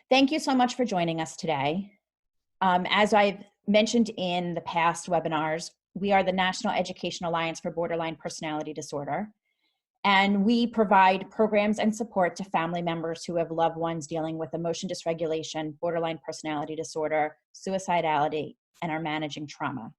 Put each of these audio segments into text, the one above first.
Thank you so much for joining us today. As I've mentioned in the past webinars, we are the National Education Alliance for Borderline Personality Disorder, and we provide programs and support to family members who have loved ones dealing with emotion dysregulation, borderline personality disorder, suicidality, and are managing trauma.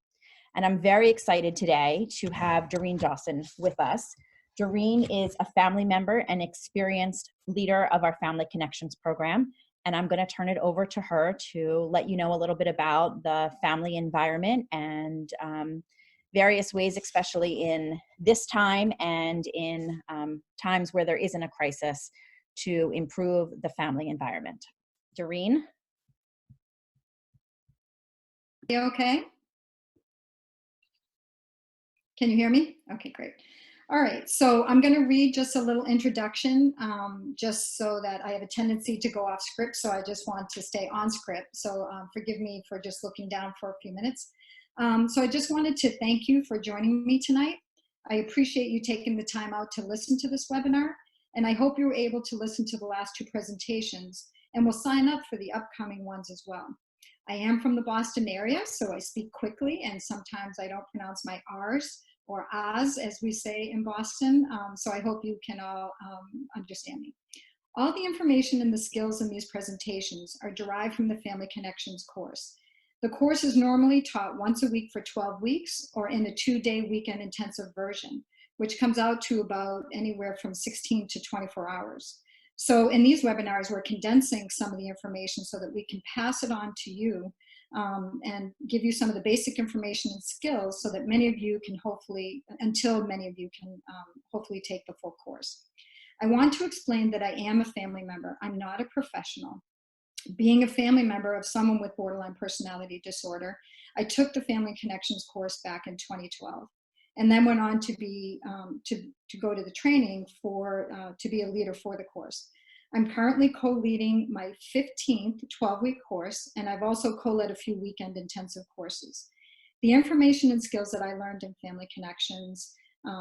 And I'm very excited today to have Doreen Dawson with us. Doreen is a family member and experienced leader of our Family Connections program. And I'm going to turn it over to her to let you know a little bit about the family environment and various ways, especially in this time and in times where there isn't a crisis, to improve the family environment. Doreen? You okay? Can you hear me? Okay, great. All right, so I'm going to read just a little introduction, just so that I have a tendency to go off script, so I just want to stay on script. So forgive me for just looking down for a few minutes. So I just wanted to thank you for joining me tonight. I appreciate you taking the time out to listen to this webinar, and I hope you were able to listen to the last two presentations and will sign up for the upcoming ones as well. I am from the Boston area, so I speak quickly, and sometimes I don't pronounce my R's, or as we say in Boston, so I hope you can all understand me. All the information and the skills in these presentations are derived from the Family Connections course. The course is normally taught once a week for 12 weeks or in a 2-day weekend intensive version, which comes out to about anywhere from 16 to 24 hours. So in these webinars, we're condensing some of the information so that we can pass it on to you and give you some of the basic information and skills so that many of you can hopefully, until many of you can hopefully take the full course. I want to explain that I am a family member. I'm not a professional. Being a family member of someone with borderline personality disorder, I took the Family Connections course back in 2012. And then went on to be to go to the training to be a leader for the course. I'm currently co-leading my 15th 12-week course, and I've also co-led a few weekend intensive courses. The information and skills that I learned in Family Connections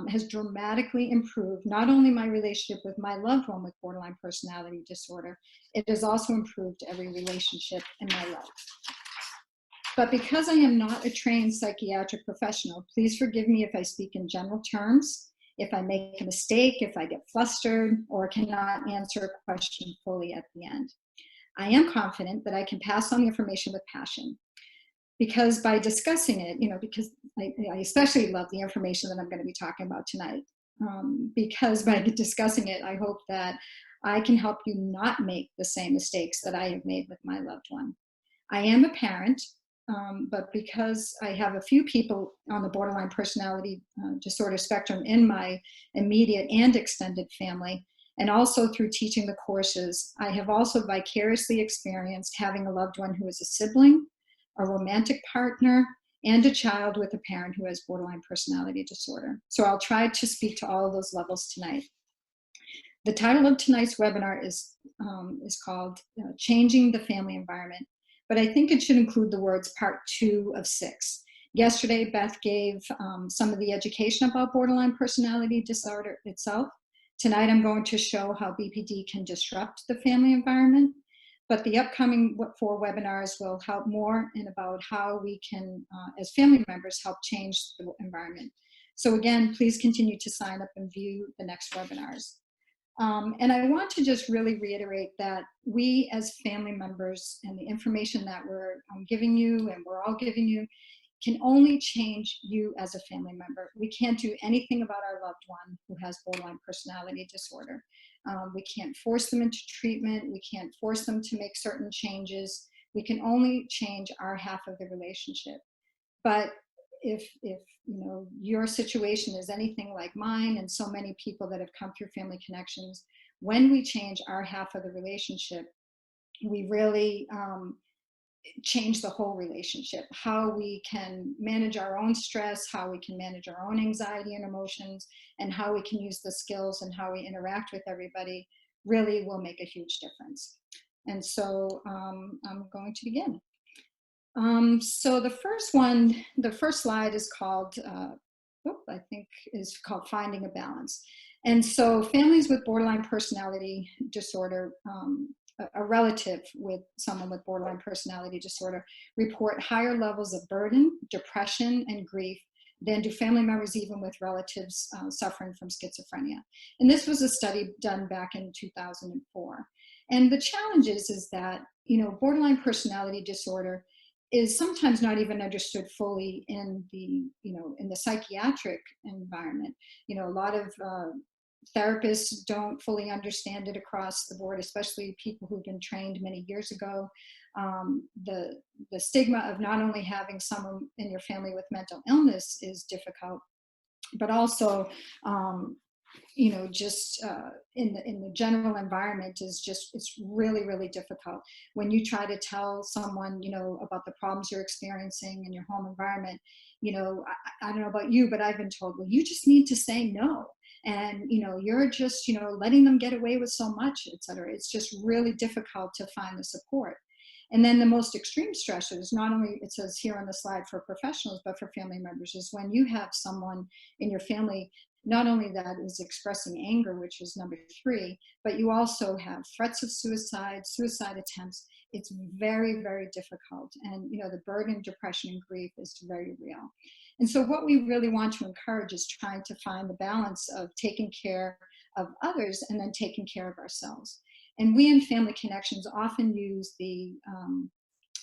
has dramatically improved not only my relationship with my loved one with borderline personality disorder, it has also improved every relationship in my life. But because I am not a trained psychiatric professional, please forgive me if I speak in general terms, if I make a mistake, if I get flustered, or cannot answer a question fully at the end. I am confident that I can pass on the information with passion, because by discussing it, because I especially love the information that I'm going to be talking about tonight, because by discussing it, I hope that I can help you not make the same mistakes that I have made with my loved one. I am a parent. But because I have a few people on the borderline personality disorder spectrum in my immediate and extended family, and also through teaching the courses, I have also vicariously experienced having a loved one who is a sibling, a romantic partner, and a child with a parent who has borderline personality disorder. So I'll try to speak to all of those levels tonight. The title of tonight's webinar is called Changing the Family Environment. But I think it should include the words part 2 of 6. Yesterday, Beth gave some of the education about borderline personality disorder itself. Tonight, I'm going to show how BPD can disrupt the family environment. But the upcoming 4 webinars will help more and about how we can, as family members, help change the environment. So again, please continue to sign up and view the next webinars. And I want to just really reiterate that we as family members and the information that we're giving you and we're all giving you can only change you as a family member. We can't do anything about our loved one who has borderline personality disorder. We can't force them into treatment. We can't force them to make certain changes. We can only change our half of the relationship. But if your situation is anything like mine and so many people that have come through Family Connections, when we change our half of the relationship, we really change the whole relationship. How we can manage our own stress, how we can manage our own anxiety and emotions, and how we can use the skills and how we interact with everybody really will make a huge difference. And so I'm going to begin. So the first slide is called, Finding a Balance. And so families with borderline personality disorder a relative with someone with borderline personality disorder report higher levels of burden, depression, and grief than do family members even with relatives suffering from schizophrenia. And this was a study done back in 2004. And the challenge is that, borderline personality disorder is sometimes not even understood fully in the, in the psychiatric environment. A lot of therapists don't fully understand it across the board, especially people who've been trained many years ago. The stigma of not only having someone in your family with mental illness is difficult, but also, just in the general environment it's really, really difficult. When you try to tell someone, about the problems you're experiencing in your home environment, I don't know about you, but I've been told, well, you just need to say no. And, you're just, letting them get away with so much, et cetera. It's just really difficult to find the support. And then the most extreme stressors, not only it says here on the slide for professionals, but for family members, is when you have someone in your family, not only that is expressing anger, which is number 3, but you also have threats of suicide, suicide attempts. It's very, very difficult. And, the burden, depression, and grief is very real. And so what we really want to encourage is trying to find the balance of taking care of others and then taking care of ourselves. And we in Family Connections often use the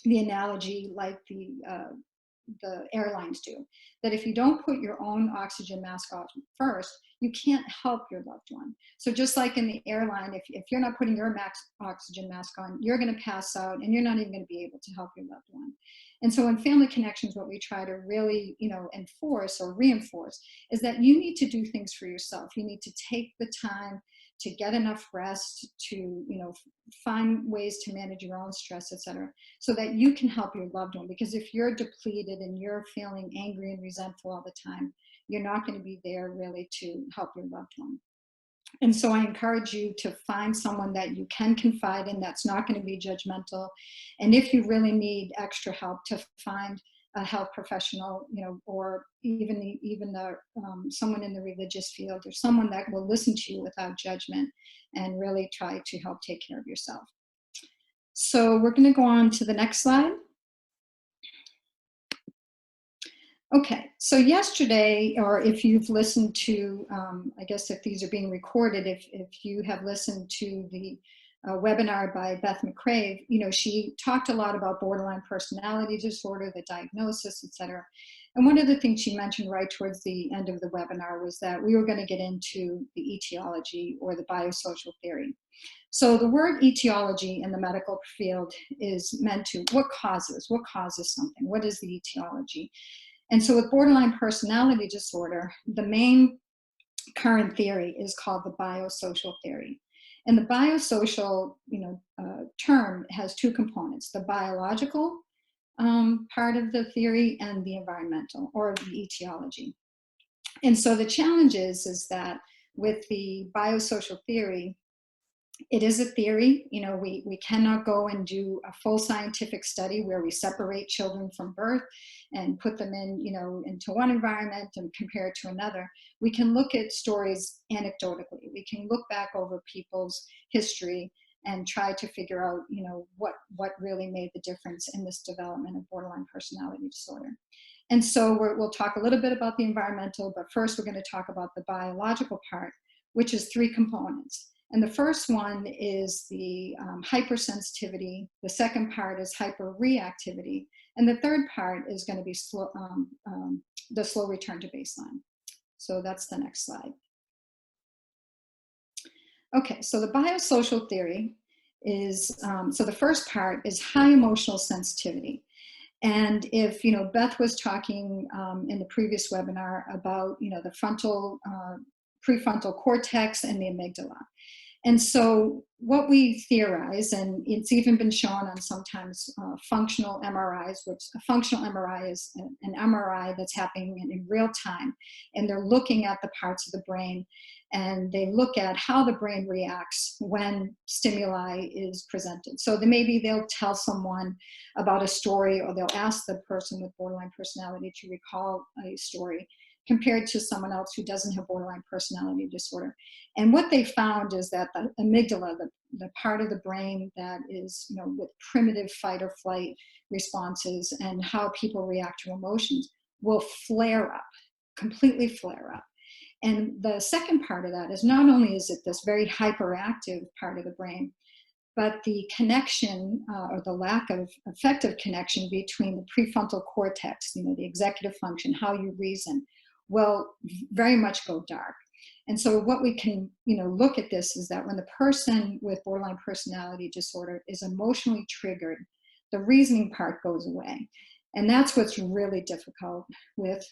analogy like the airlines do, that if you don't put your own oxygen mask on first, you can't help your loved one. So just like in the airline, if you're not putting your oxygen mask on, you're going to pass out and you're not even going to be able to help your loved one. And so in Family Connections, what we try to really, enforce or reinforce is that you need to do things for yourself. You need to take the time to get enough rest, to find ways to manage your own stress, et cetera, so that you can help your loved one. Because if you're depleted and you're feeling angry and resentful all the time, you're not going to be there really to help your loved one. And so I encourage you to find someone that you can confide in that's not going to be judgmental. And if you really need extra help, to find a health professional, or even someone in the religious field, or someone that will listen to you without judgment and really try to help take care of yourself. So we're going to go on to the next slide. Okay, so yesterday, or if you've listened to, I guess if these are being recorded, if you have listened to the webinar by Beth McCrave, she talked a lot about borderline personality disorder, the diagnosis, et cetera. And one of the things she mentioned right towards the end of the webinar was that we were going to get into the etiology or the biosocial theory. So the word etiology in the medical field is meant to, what causes something? What is the etiology? And so with borderline personality disorder, the main current theory is called the biosocial theory. And the biosocial term has 2 components, the biological part of the theory and the environmental or the etiology. And so the challenge is that with the biosocial theory, it is a theory. We cannot go and do a full scientific study where we separate children from birth and put them in, into one environment and compare it to another. We can look at stories anecdotally. We can look back over people's history and try to figure out, what really made the difference in this development of borderline personality disorder. And so we'll talk a little bit about the environmental, but first we're going to talk about the biological part, which is 3 components. And the first one is the hypersensitivity. The second part is hyperreactivity. And the third part is going to be the slow return to baseline. So that's the next slide. Okay, so the biosocial theory is, so the first part is high emotional sensitivity. And if, Beth was talking in the previous webinar about, the prefrontal cortex and the amygdala. And so what we theorize, and it's even been shown on sometimes functional MRIs, which a functional MRI is an MRI that's happening in real time. And they're looking at the parts of the brain, and they look at how the brain reacts when stimuli is presented. So maybe they'll tell someone about a story, or they'll ask the person with borderline personality to recall a story. compared to someone else who doesn't have borderline personality disorder. And what they found is that the amygdala, the part of the brain that is, with primitive fight or flight responses and how people react to emotions, will flare up, completely flare up. And the second part of that is not only is it this very hyperactive part of the brain, but the connection or the lack of effective connection between the prefrontal cortex, the executive function, how you reason, will very much go dark. And so what we can, look at this is that when the person with borderline personality disorder is emotionally triggered, the reasoning part goes away. And that's what's really difficult with,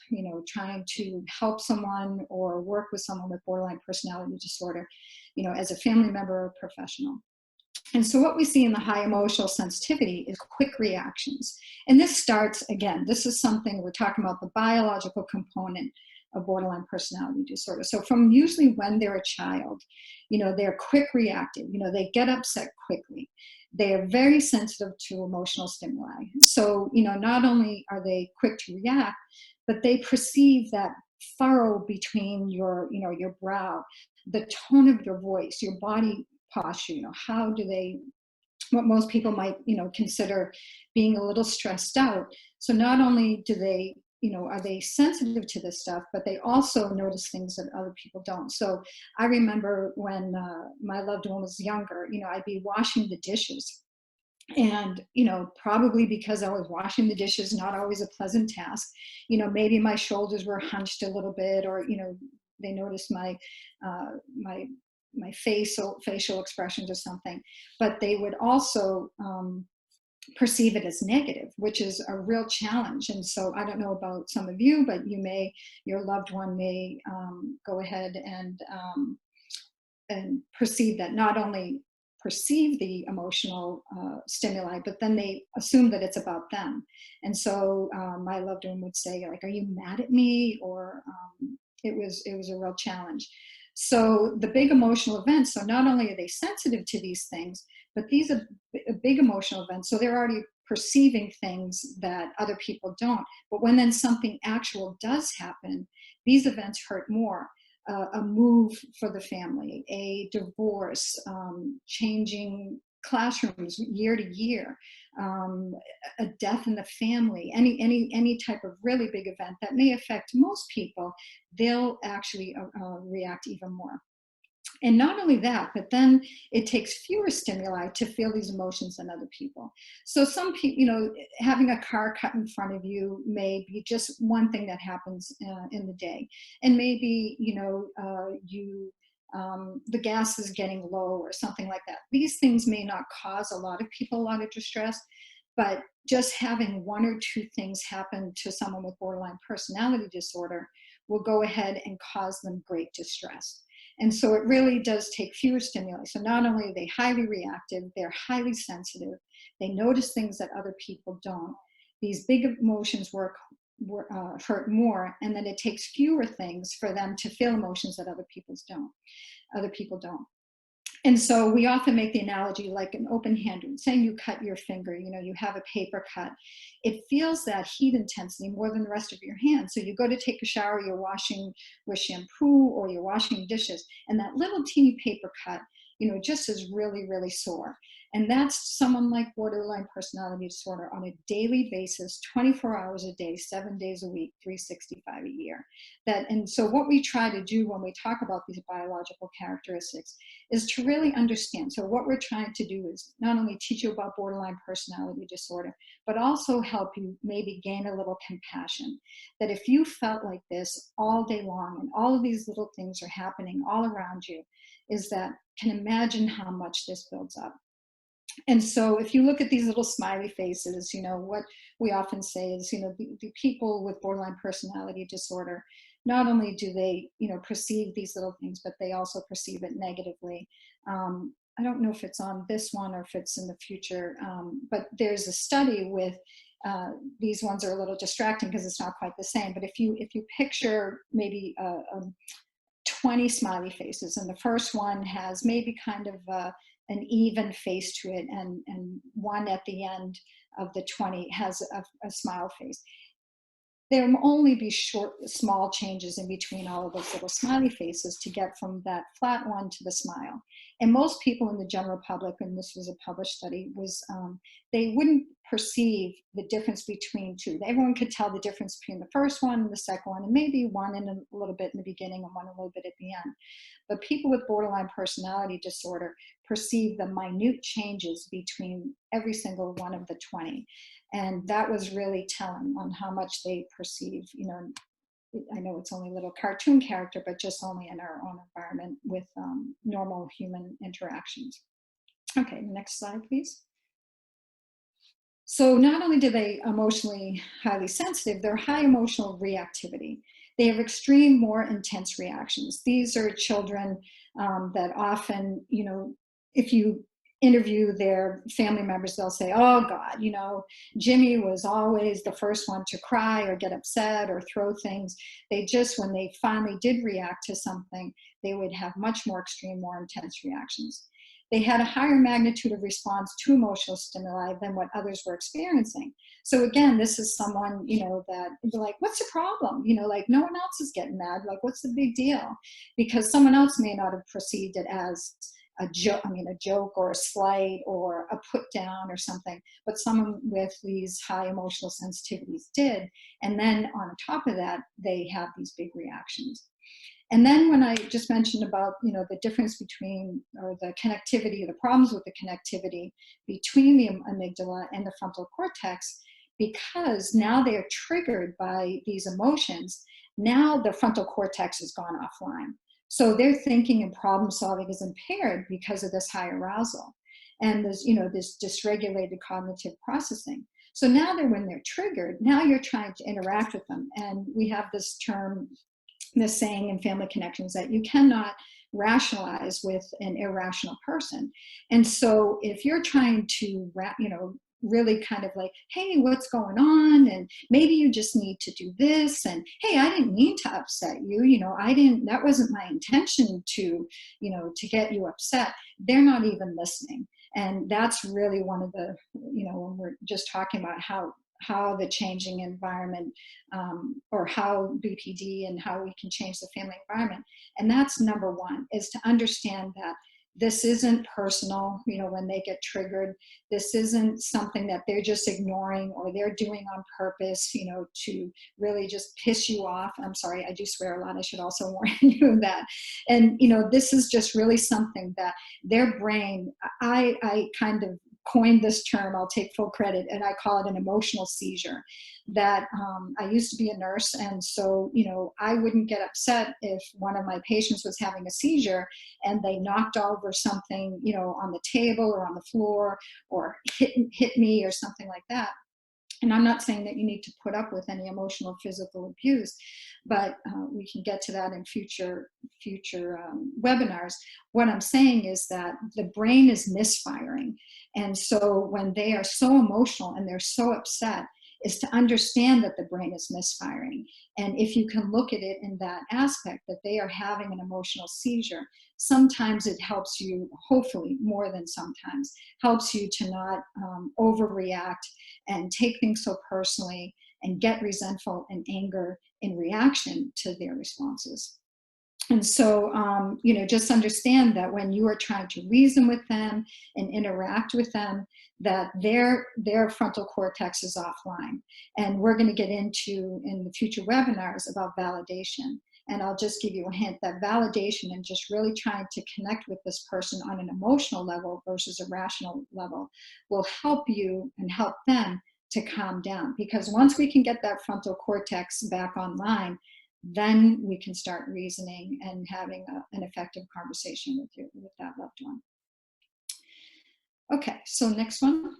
trying to help someone or work with someone with borderline personality disorder, as a family member or professional. And so what we see in the high emotional sensitivity is quick reactions. And this starts, again, this is something we're talking about, the biological component of borderline personality disorder. So from usually when they're a child, they're quick reactive, they get upset quickly. They are very sensitive to emotional stimuli. So, not only are they quick to react, but they perceive that furrow between your brow, the tone of your voice, your body posture, how do they, what most people might, consider being a little stressed out. So not only do they, are they sensitive to this stuff, but they also notice things that other people don't. So I remember when my loved one was younger, I'd be washing the dishes. And, probably because I was washing the dishes, not always a pleasant task, maybe my shoulders were hunched a little bit, or, they noticed my facial expressions or something, but they would also perceive it as negative, which is a real challenge. And so I don't know about some of you, but your loved one may go ahead and perceive that, not only perceive the emotional stimuli, but then they assume that it's about them. And so my loved one would say, like, "Are you mad at me?" Or it was a real challenge. So the big emotional events, so not only are they sensitive to these things, but these are big emotional events. So they're already perceiving things that other people don't. But when then something actual does happen, these events hurt more. A move for the family, a divorce, changing classrooms year to year, a death in the family, any type of really big event that may affect most people, they'll actually react even more. And not only that, but then it takes fewer stimuli to feel these emotions than other people. So some people, having a car cut in front of you may be just one thing that happens in the day. And maybe, the gas is getting low or something like that. These things may not cause a lot of people a lot of distress, but just having one or two things happen to someone with borderline personality disorder will go ahead and cause them great distress. And so it really does take fewer stimuli. So not only are they highly reactive, they're highly sensitive. They notice things that other people don't. These big emotions hurt more, and then it takes fewer things for them to feel emotions that other people don't. And so we often make the analogy like an open hand wound. Saying you cut your finger, you have a paper cut. It feels that heat intensity more than the rest of your hand. So you go to take a shower, you're washing with shampoo or you're washing dishes, and that little teeny paper cut, just is really, really sore. And that's someone like borderline personality disorder on a daily basis, 24 hours a day, 7 days a week, 365 a year. And so what we try to do when we talk about these biological characteristics is to really understand. So what we're trying to do is not only teach you about borderline personality disorder, but also help you maybe gain a little compassion. That if you felt like this all day long and all of these little things are happening all around you, is that can imagine how much this builds up. And so if you look at these little smiley faces, what we often say is, the people with borderline personality disorder, not only do they, perceive these little things, but they also perceive it negatively. I don't know if it's on this one or if it's in the future, but there's a study with, these ones are a little distracting because it's not quite the same, but if you picture maybe 20 smiley faces, and the first one has maybe kind of an even face to it, and one at the end of the 20 has a smile face. there will only be small changes in between all of those little smiley faces to get from that flat one to the smile. And most people in the general public, and this was a published study, was they wouldn't perceive the difference between two. Everyone could tell the difference between the first one and the second one, and maybe one in a little bit in the beginning and one a little bit at the end. But people with borderline personality disorder perceive the minute changes between every single one of the 20. And that was really telling on how much they perceive, you know, I know it's only a little cartoon character, but just only in our own environment with normal human interactions. Okay, next slide, please. So not only do they emotionally highly sensitive, they're high emotional reactivity. They have extreme, more intense reactions. These are children that often, you know, if you interview their family members, they'll say, oh God, you know, Jimmy was always the first one to cry or get upset or throw things. They just, when they finally did react to something, they would have much more extreme, more intense reactions. They had a higher magnitude of response to emotional stimuli than what others were experiencing. So again, this is someone, you know, that they're like, what's the problem? You know, like no one else is getting mad. Like, what's the big deal? Because someone else may not have perceived it as a joke or a slight or a put down or something, but someone with these high emotional sensitivities did. And then on top of that, they have these big reactions. And then when I just mentioned about, you know, the difference between, or the connectivity, the problems with the connectivity between the amygdala and the frontal cortex, because now they are triggered by these emotions, now the frontal cortex has gone offline. So their thinking and problem solving is impaired because of this high arousal and this, you know, this dysregulated cognitive processing. So now when they're triggered, now you're trying to interact with them. And we have this term, this saying in family connections, that you cannot rationalize with an irrational person. And so if you're trying to, you know, really kind of like, hey, what's going on? And maybe you just need to do this. And hey, I didn't mean to upset you. You know, that wasn't my intention to, you know, to get you upset. They're not even listening. And that's really one of the, you know, when we're just talking about how the changing environment or how BPD and how we can change the family environment. And that's number one, is to understand that this isn't personal, you know, when they get triggered. This isn't something that they're just ignoring or they're doing on purpose, you know, to really just piss you off. I'm sorry, I do swear a lot. I should also warn you of that. And, you know, this is just really something that their brain, I kind of coined this term, I'll take full credit, and I call it an emotional seizure. That I used to be a nurse, and so, you know, I wouldn't get upset if one of my patients was having a seizure and they knocked over something, you know, on the table or on the floor or hit me or something like that. And I'm not saying that you need to put up with any emotional or physical abuse, but we can get to that in future webinars. What I'm saying is that the brain is misfiring. And so when they are so emotional and they're so upset, is to understand that the brain is misfiring. And if you can look at it in that aspect, that they are having an emotional seizure, sometimes it helps you, hopefully more than sometimes, helps you to not overreact and take things so personally and get resentful and anger in reaction to their responses. And so, you know, just understand that when you are trying to reason with them and interact with them, that their frontal cortex is offline. And we're going to get into in the future webinars about validation. And I'll just give you a hint that validation and just really trying to connect with this person on an emotional level versus a rational level will help you and help them to calm down. Because once we can get that frontal cortex back online, then we can start reasoning and having an effective conversation with that loved one. Okay, so next one.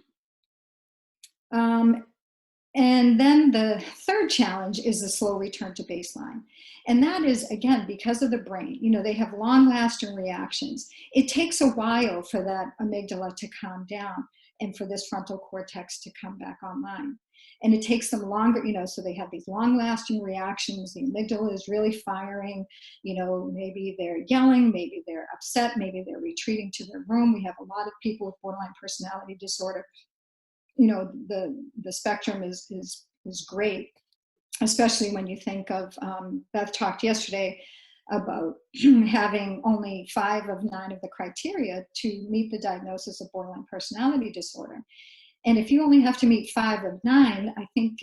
And then the third challenge is the slow return to baseline. And that is, again, because of the brain. You know, they have long-lasting reactions. It takes a while for that amygdala to calm down and for this frontal cortex to come back online. And it takes them longer, you know, so they have these long-lasting reactions. The amygdala is really firing. You know, maybe they're yelling, maybe they're upset, maybe they're retreating to their room. We have a lot of people with borderline personality disorder. You know, the spectrum is great. especially when you think of, Beth talked yesterday about having only 5 of 9 of the criteria to meet the diagnosis of borderline personality disorder. And if you only have to meet 5 of 9, I think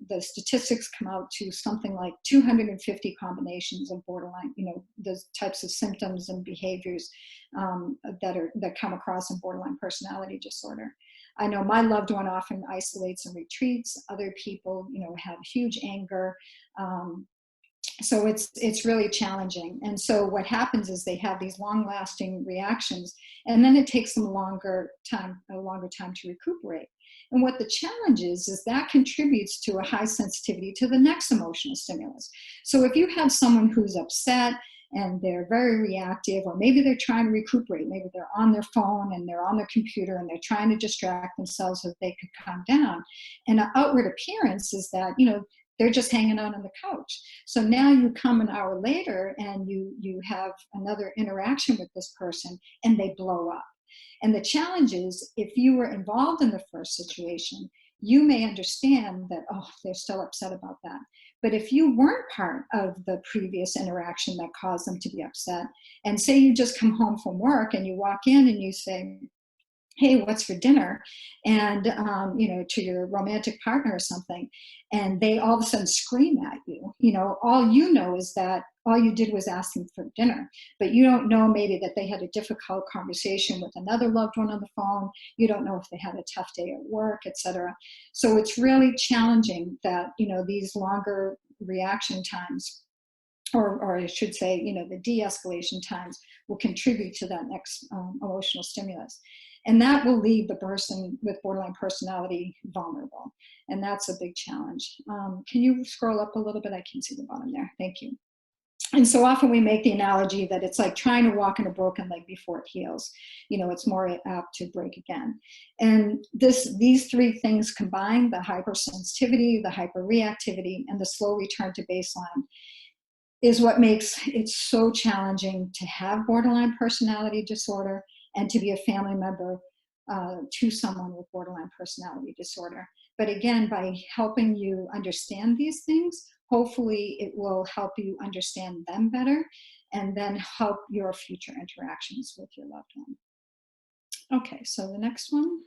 the statistics come out to something like 250 combinations of borderline, those types of symptoms and behaviors that come across in borderline personality disorder. I know my loved one often isolates and retreats. Other people, have huge anger. So it's really challenging. And so what happens is they have these long-lasting reactions, and then it takes them a longer time to recuperate. And what the challenge is that contributes to a high sensitivity to the next emotional stimulus. So if you have someone who's upset and they're very reactive, or maybe they're trying to recuperate, maybe they're on their phone and they're on their computer and they're trying to distract themselves so that they could calm down. And an outward appearance is that, they're just hanging out on the couch. So now you come an hour later and you have another interaction with this person and they blow up. And the challenge is, if you were involved in the first situation, you may understand that, oh, they're still upset about that. But if you weren't part of the previous interaction that caused them to be upset, and say you just come home from work and you walk in and you say, hey, what's for dinner? And, to your romantic partner or something, and they all of a sudden scream at you, all you know is that all you did was ask them for dinner, but you don't know maybe that they had a difficult conversation with another loved one on the phone. You don't know if they had a tough day at work, etc. So it's really challenging that, these longer reaction times, or I should say, the de-escalation times will contribute to that next emotional stimulus. And that will leave the person with borderline personality vulnerable. And that's a big challenge. Can you scroll up a little bit? I can't see the bottom there. Thank you. And so often we make the analogy that it's like trying to walk in a broken leg before it heals. It's more apt to break again. And these 3 things combined, the hypersensitivity, the hyperreactivity, and the slow return to baseline, is what makes it so challenging to have borderline personality disorder and to be a family member to someone with borderline personality disorder. But again, by helping you understand these things, hopefully it will help you understand them better and then help your future interactions with your loved one. Okay, so the next one.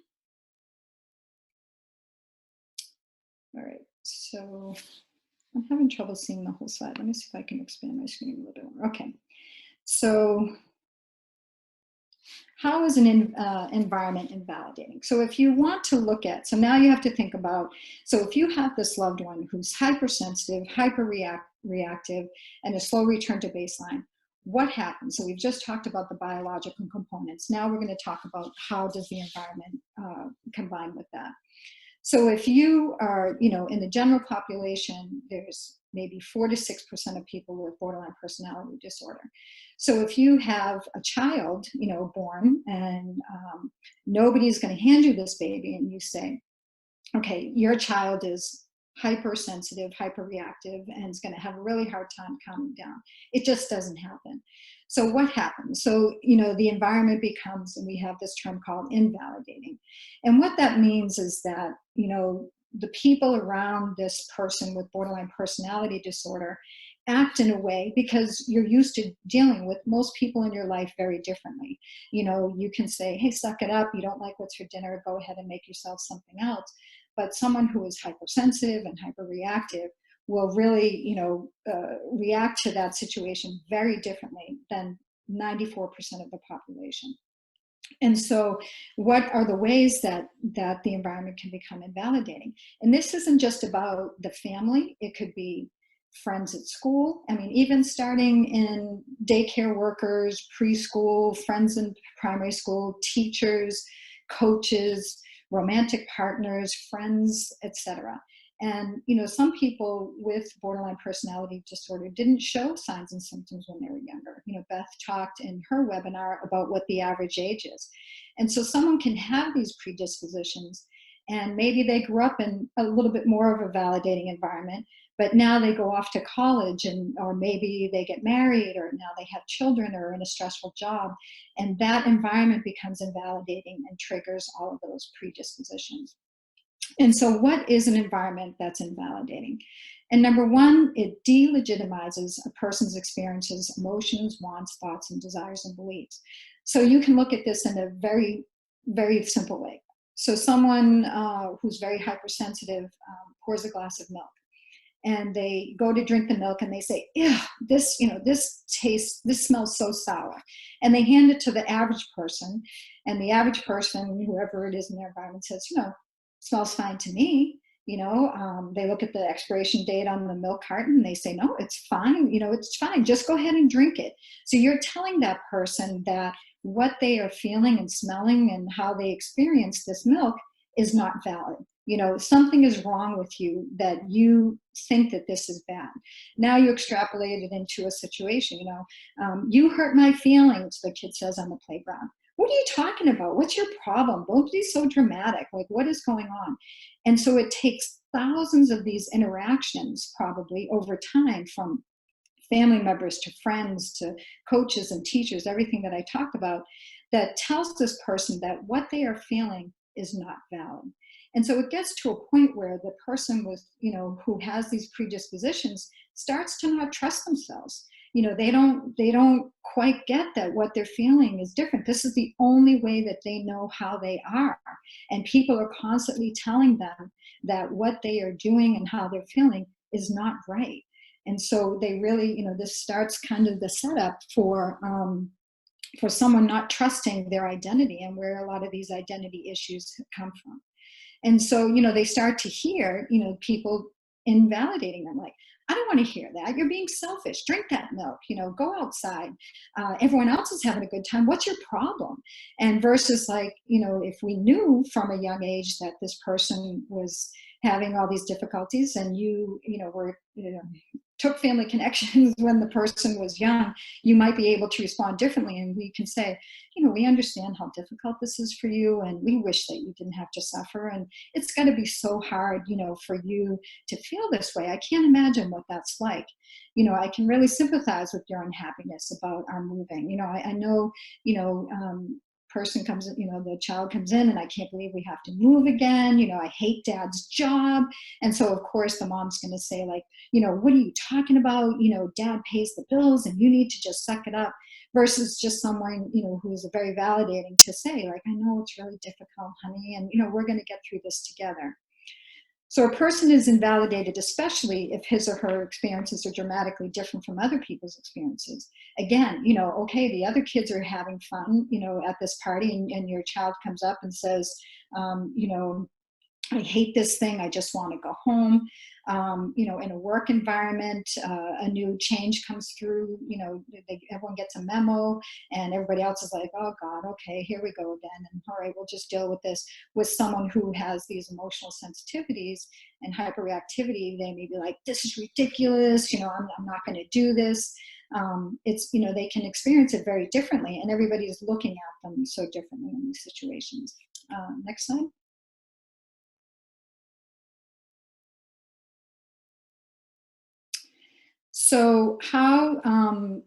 All right, so I'm having trouble seeing the whole slide. Let me see if I can expand my screen a little bit more. Okay, so how is an environment invalidating? So if you want to look at, so now you have to think about, so if you have this loved one who's hypersensitive, hyperreactive, and a slow return to baseline, what happens? So we've just talked about the biological components. Now we're going to talk about how does the environment combine with that. So if you are, in the general population, there's maybe 4 to 6% of people with borderline personality disorder. So if you have a child, born, and nobody's going to hand you this baby, and you say, okay, your child is hypersensitive, hyperreactive, and is going to have a really hard time calming down. It just doesn't happen. So what happens? So, the environment becomes, and we have this term called invalidating. And what that means is that, the people around this person with borderline personality disorder act in a way, because you're used to dealing with most people in your life very differently. You can say, hey, suck it up. You don't like what's for dinner. Go ahead and make yourself something else. But someone who is hypersensitive and hyperreactive will really, react to that situation very differently than 94% of the population. And so what are the ways that the environment can become invalidating? And this isn't just about the family. It could be friends at school. I mean, even starting in daycare workers, preschool, friends in primary school, teachers, coaches, romantic partners, friends, etc. And, some people with borderline personality disorder didn't show signs and symptoms when they were younger. Beth talked in her webinar about what the average age is. And so someone can have these predispositions, and maybe they grew up in a little bit more of a validating environment, but now they go off to college, or maybe they get married, or now they have children, or in a stressful job, and that environment becomes invalidating and triggers all of those predispositions. And so what is an environment that's invalidating? And number one, it delegitimizes a person's experiences, emotions, wants, thoughts, and desires and beliefs. So you can look at this in a very, very simple way. So someone who's very hypersensitive pours a glass of milk, and they go to drink the milk and they say, "Ew, this, this smells so sour." And they hand it to the average person, and the average person, whoever it is in their environment, says, "Smells fine to me." They look at the expiration date on the milk carton and they say, "No, it's fine. It's fine. Just go ahead and drink it." So you're telling that person that what they are feeling and smelling and how they experience this milk is not valid. Something is wrong with you that you think that this is bad. Now you extrapolate it into a situation. "You hurt my feelings," the kid says on the playground. "What are you talking about? What's your problem? Don't be so dramatic. Like, what is going on?" And so it takes thousands of these interactions probably over time, from family members to friends to coaches and teachers, everything that I talked about, that tells this person that what they are feeling is not valid. And so it gets to a point where the person with, who has these predispositions starts to not trust themselves. They don't quite get that what they're feeling is different. This is the only way that they know how they are. And people are constantly telling them that what they are doing and how they're feeling is not right. And so they really, this starts kind of the setup for someone not trusting their identity, and where a lot of these identity issues come from. And so, they start to hear, people invalidating them, like, "I don't want to hear that. You're being selfish. Drink that milk, go outside. Everyone else is having a good time. What's your problem?" And versus like, if we knew from a young age that this person was having all these difficulties, and took family connections when the person was young, you might be able to respond differently. And we can say, "We understand how difficult this is for you, and we wish that you didn't have to suffer. And it's got to be so hard, for you to feel this way. I can't imagine what that's like. I can really sympathize with your unhappiness about our moving. I know, person comes in, the child comes in, and I can't believe we have to move again. I hate Dad's job." And so of course the mom's going to say, like, "What are you talking about? Dad pays the bills and you need to just suck it up." Versus just someone, who's very validating to say, like, "I know it's really difficult, honey, and we're going to get through this together." So a person is invalidated, especially if his or her experiences are dramatically different from other people's experiences. Again, okay, the other kids are having fun, at this party, and your child comes up and says, "I hate this thing. I just want to go home." In a work environment, a new change comes through, everyone gets a memo, and everybody else is like, "Oh God, okay, here we go again. And all right, we'll just deal with this." With someone who has these emotional sensitivities and hyperreactivity, they may be like, "This is ridiculous. I'm not going to do this." It's, they can experience it very differently, and everybody is looking at them so differently in these situations. Next slide. So how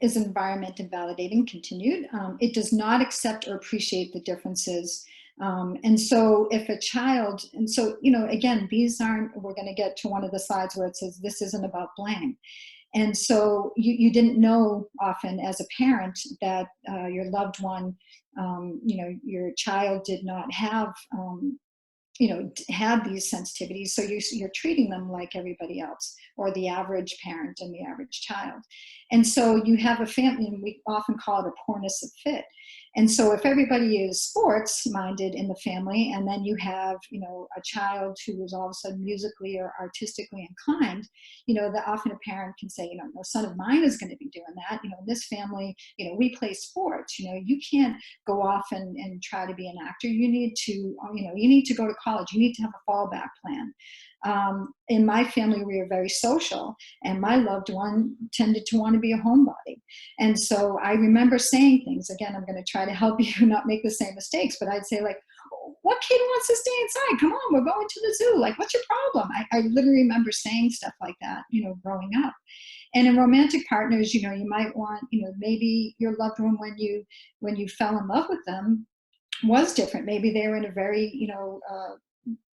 is environment invalidating? Continued. It does not accept or appreciate the differences. And so if a child, and so, again, these aren't, we're going to get to one of the slides where it says this isn't about blame. And so you didn't know often as a parent that your loved one, your child did not have had these sensitivities. So you're treating them like everybody else, or the average parent and the average child. And so you have a family, and we often call it a poorness of fit. And so if everybody is sports minded in the family, and then you have, a child who is all of a sudden musically or artistically inclined, that often a parent can say, "No son of mine is going to be doing that. In this family, we play sports. You can't go off and try to be an actor. You need to go to college. You need to have a fallback plan." In my family, we were very social, and my loved one tended to want to be a homebody. And so I remember saying things, again, I'm going to try to help you not make the same mistakes, but I'd say, like, "What kid wants to stay inside? Come on, we're going to the zoo. Like, what's your problem?" I literally remember saying stuff like that, growing up. And in romantic partners, you might want, maybe your loved one, when you fell in love with them, was different. Maybe they were in a very,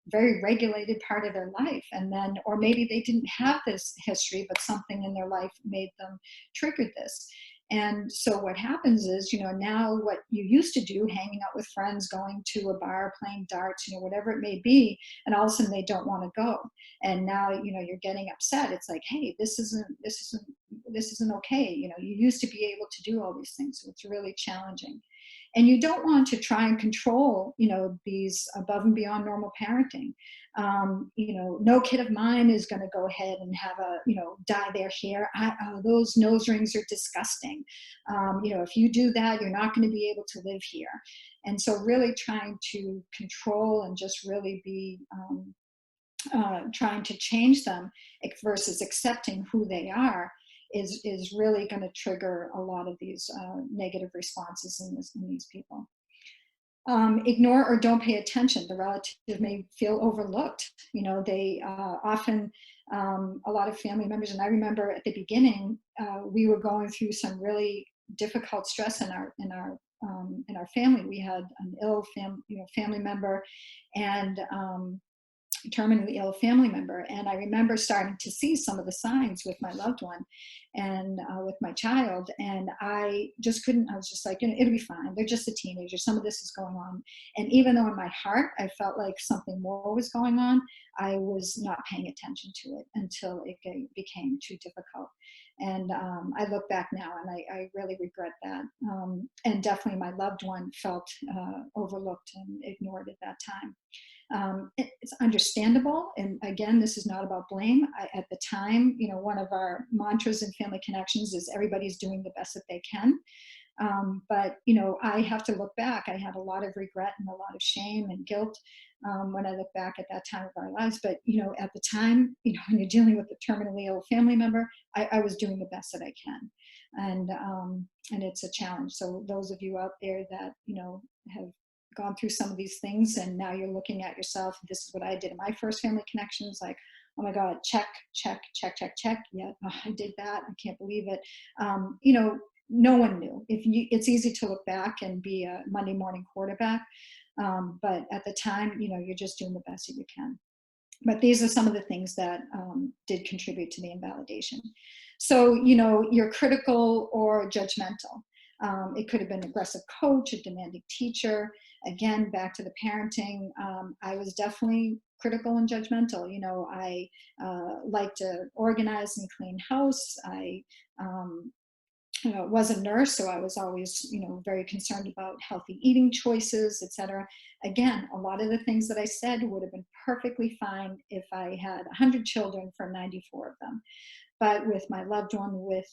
very regulated part of their life. And then, or maybe they didn't have this history, but something in their life made them triggered this. And so what happens is, now what you used to do, hanging out with friends, going to a bar, playing darts, whatever it may be, and all of a sudden they don't want to go. And now, you're getting upset. It's like, hey, this isn't okay. You used to be able to do all these things. So it's really challenging. And you don't want to try and control, these above and beyond normal parenting. No kid of mine is going to go ahead and have dye their hair. Those nose rings are disgusting. If you do that, you're not going to be able to live here. And so really trying to control and just really be trying to change them versus accepting who they are is really going to trigger a lot of these negative responses in these people. Ignore or don't pay attention. The relative may feel overlooked. They often, a lot of family members, and I remember at the beginning, we were going through some really difficult stress in our family. We had an ill family member, and terminally ill family member. And I remember starting to see some of the signs with my loved one and with my child. And I just couldn't, I was just like, it'll be fine. They're just a teenager. Some of this is going on. And even though in my heart, I felt like something more was going on, I was not paying attention to it until it became too difficult. And I look back now and I really regret that. And definitely my loved one felt overlooked and ignored at that time. It's understandable. And again, this is not about blame. At the time, one of our mantras in Family Connections is everybody's doing the best that they can. But, I have to look back. I had a lot of regret and a lot of shame and guilt when I look back at that time of our lives. But, at the time, when you're dealing with a terminally ill family member, I was doing the best that I can. And it's a challenge. So those of you out there that, have gone through some of these things and now you're looking at yourself, this is what I did in my first Family Connections, like, oh my God, check. Yeah, I did that. I can't believe it. No one knew. It's easy to look back and be a Monday morning quarterback. But at the time, you're just doing the best that you can. But these are some of the things that did contribute to the invalidation. So, you're critical or judgmental. It could have been an aggressive coach, a demanding teacher. Again, back to the parenting, I was definitely critical and judgmental. I like to organize and clean house. I was a nurse, so I was always, very concerned about healthy eating choices, etc. Again, a lot of the things that I said would have been perfectly fine if I had 100 children for 94 of them. But with my loved one with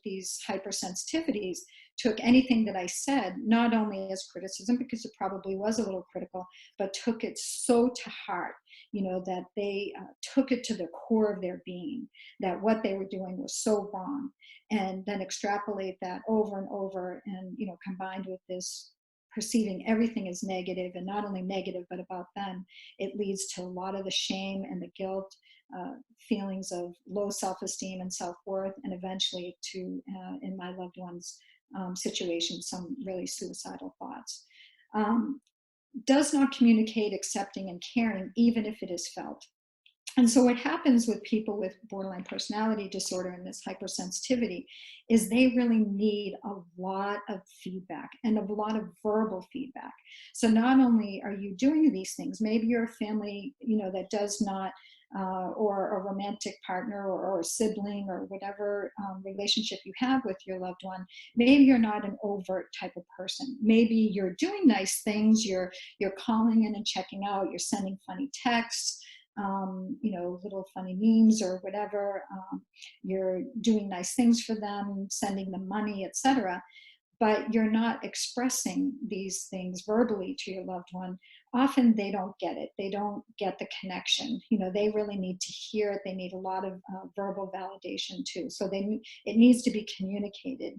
these hypersensitivities, took anything that I said, not only as criticism, because it probably was a little critical, but took it so to heart, that they took it to the core of their being, that what they were doing was so wrong, and then extrapolate that over and over, and, combined with this perceiving everything as negative, and not only negative, but about them, it leads to a lot of the shame and the guilt, feelings of low self-esteem and self-worth, and eventually to, in my loved one's situation, some really suicidal thoughts. Does not communicate accepting and caring, even if it is felt. And so what happens with people with borderline personality disorder and this hypersensitivity is they really need a lot of feedback and a lot of verbal feedback. So not only are you doing these things, maybe you're a family, that does not, or a romantic partner or a sibling or whatever relationship you have with your loved one, maybe you're not an overt type of person. Maybe you're doing nice things, you're calling in and checking out, you're sending funny texts, little funny memes or whatever, you're doing nice things for them, sending them money, etc. But you're not expressing these things verbally to your loved one. Often they don't get it. They don't get the connection. They really need to hear it. They need a lot of verbal validation too. So it needs to be communicated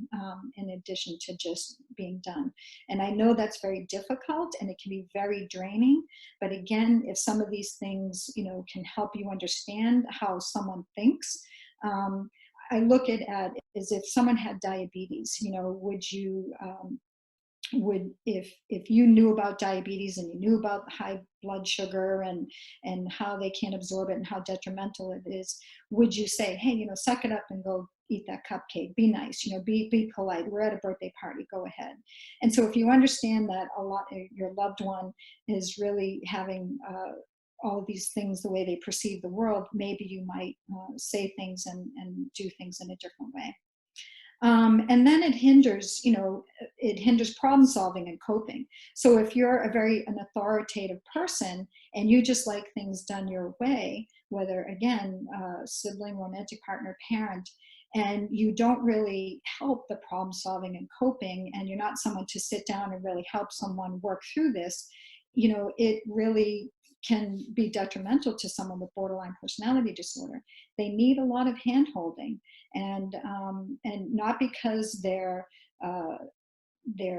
in addition to just being done. And I know that's very difficult and it can be very draining. But again, if some of these things, can help you understand how someone thinks, I look at as if someone had diabetes, would you if you knew about diabetes and you knew about high blood sugar and how they can't absorb it and how detrimental it is, would you say, hey, suck it up and go eat that cupcake, be nice, be polite, we're at a birthday party, go ahead. And so if you understand that your loved one is really having all of these things the way they perceive the world, maybe you might say things and do things in a different way. And then it hinders problem solving and coping. So if you're an authoritative person and you just like things done your way, whether again, sibling, romantic partner, parent, and you don't really help the problem solving and coping, and you're not someone to sit down and really help someone work through this, it really can be detrimental to someone with borderline personality disorder. They need a lot of hand holding, and not because they're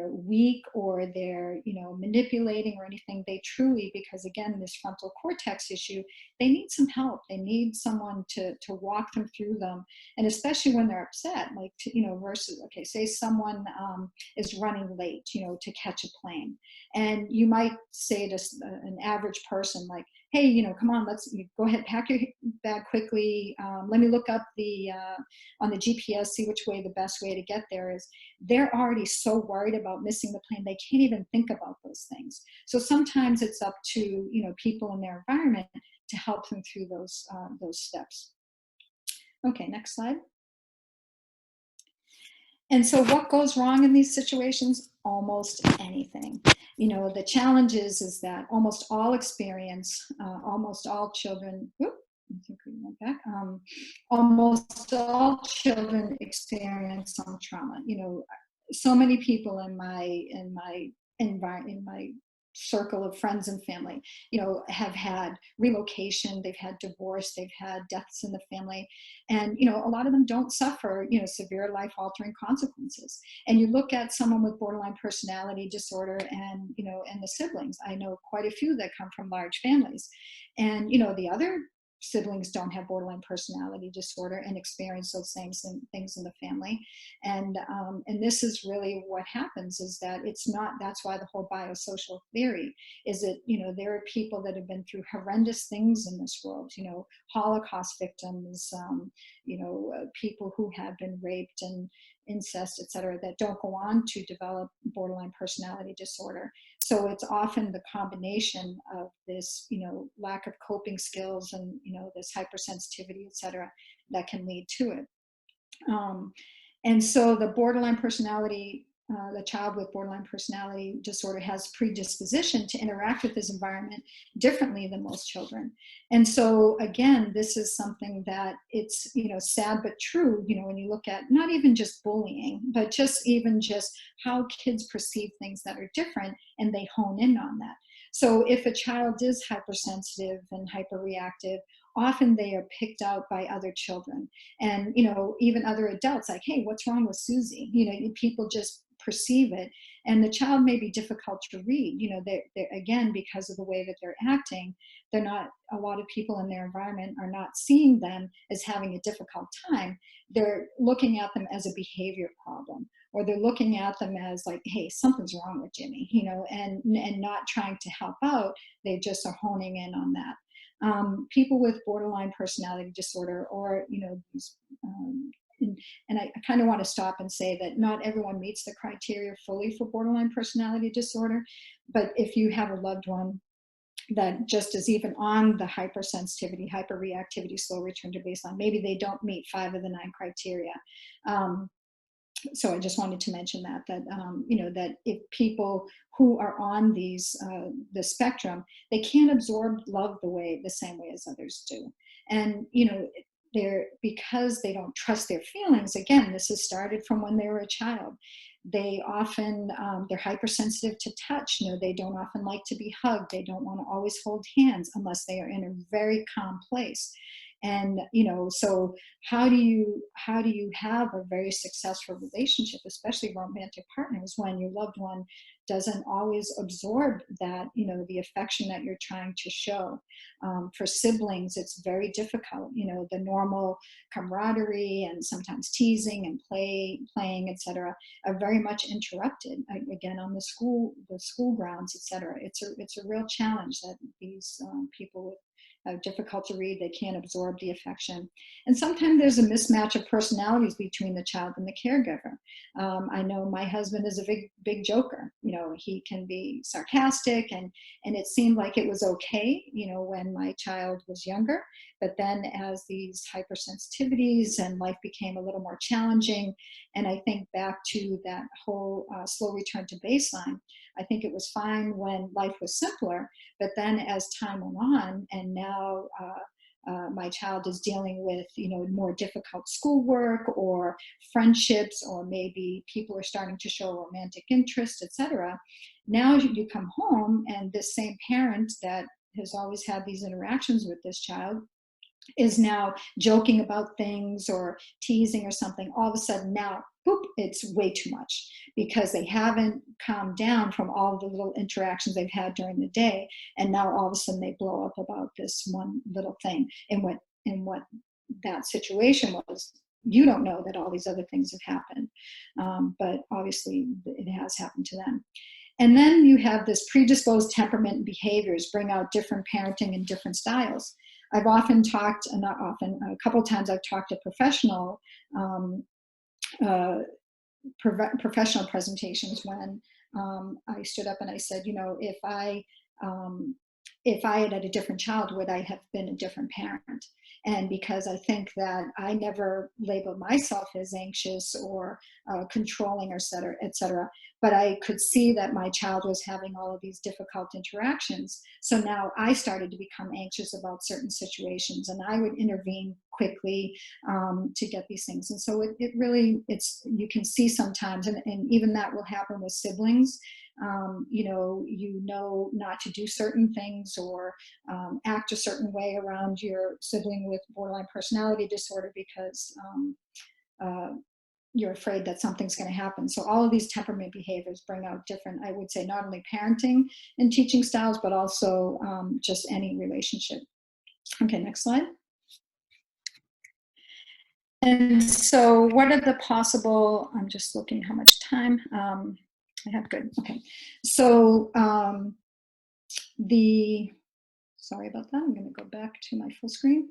weak or they're manipulating or anything. They truly, because again, this frontal cortex issue, they need some help. They need someone to walk them through them, and especially when they're upset, like versus, okay, say someone is running late to catch a plane, and you might say to an average person, like, hey, come on, let's go ahead, pack your bag quickly, let me look up on the GPS, see which way the best way to get there is. They're already so worried about missing the plane, they can't even think about those things. So sometimes it's up to people in their environment to help them through those steps. Okay, next slide. And so what goes wrong in these situations? Almost anything. The challenge is that almost all experience, almost all children, I think we went back. Almost all children experience some trauma. So many people in my environment, in my circle of friends and family, have had relocation, they've had divorce, they've had deaths in the family, and a lot of them don't suffer severe life-altering consequences. And you look at someone with borderline personality disorder, and and the siblings. I know quite a few that come from large families, and the other siblings don't have borderline personality disorder and experience those same things in the family. And this is really what happens, is that it's not, that's why the whole biosocial theory is that, there are people that have been through horrendous things in this world, Holocaust victims, people who have been raped and incest, etc., that don't go on to develop borderline personality disorder. So it's often the combination of this, lack of coping skills and, this hypersensitivity, etc., that can lead to it. And so the borderline personality, the child with borderline personality disorder has predisposition to interact with his environment differently than most children. And so again, this is something that it's, sad but true, when you look at not even just bullying, but just how kids perceive things that are different, and they hone in on that. So if a child is hypersensitive and hyperreactive, often they are picked out by other children, and even other adults, like, hey, what's wrong with Susie? People just perceive it, and the child may be difficult to read. They're again, because of the way that they're acting, they're not, a lot of people in their environment are not seeing them as having a difficult time. They're looking at them as a behavior problem, or they're looking at them as like, hey, something's wrong with Jimmy, and not trying to help out. They just are honing in on that. People with borderline personality disorder, or these, and I kind of want to stop and say that not everyone meets the criteria fully for borderline personality disorder, but if you have a loved one that just is even on the hypersensitivity, hyperreactivity, slow return to baseline, maybe they don't meet 5 of the 9 criteria. So I just wanted to mention that that if people who are on these the spectrum, they can't absorb love the same way as others do, and they're, because they don't trust their feelings. Again, this has started from when they were a child. They often they're hypersensitive to touch. They don't often like to be hugged. They don't want to always hold hands unless they are in a very calm place. And so how do you have a very successful relationship, especially romantic partners, when your loved one doesn't always absorb that, the affection that you're trying to show. For siblings, it's very difficult. The normal camaraderie and sometimes teasing and playing, etc., are very much interrupted again on the school grounds, etc. It's a real challenge that these people with difficult to read, they can't absorb the affection. And sometimes there's a mismatch of personalities between the child and the caregiver. I know my husband is a big joker. He can be sarcastic, and it seemed like it was okay, when my child was younger. But then as these hypersensitivities and life became a little more challenging, and I think back to that whole slow return to baseline, I think it was fine when life was simpler, but then as time went on, and now my child is dealing with, more difficult schoolwork or friendships, or maybe people are starting to show romantic interest, etc. Now you come home, and this same parent that has always had these interactions with this child is now joking about things or teasing or something. All of a sudden now, boop, it's way too much, because they haven't calmed down from all the little interactions they've had during the day, and now all of a sudden they blow up about this one little thing. And what that situation was, you don't know that all these other things have happened, but obviously it has happened to them. And then you have this predisposed temperament and behaviors bring out different parenting and different styles. I've often talked, not often, a couple times I've talked to professional professional presentations when I stood up and I said, if I had had a different child, would I have been a different parent? And because I think that I never labeled myself as anxious or controlling, or et cetera, but I could see that my child was having all of these difficult interactions. So now I started to become anxious about certain situations, and I would intervene quickly to get these things. And so it really, you can see sometimes, and even that will happen with siblings. Not to do certain things or act a certain way around your sibling with borderline personality disorder because you're afraid that something's going to happen. So all of these temperament behaviors bring out different, I would say, not only parenting and teaching styles, but also just any relationship. Okay, next slide. And so what are the possible, I'm just looking how much time I have. Good. Okay. So sorry about that. I'm going to go back to my full screen.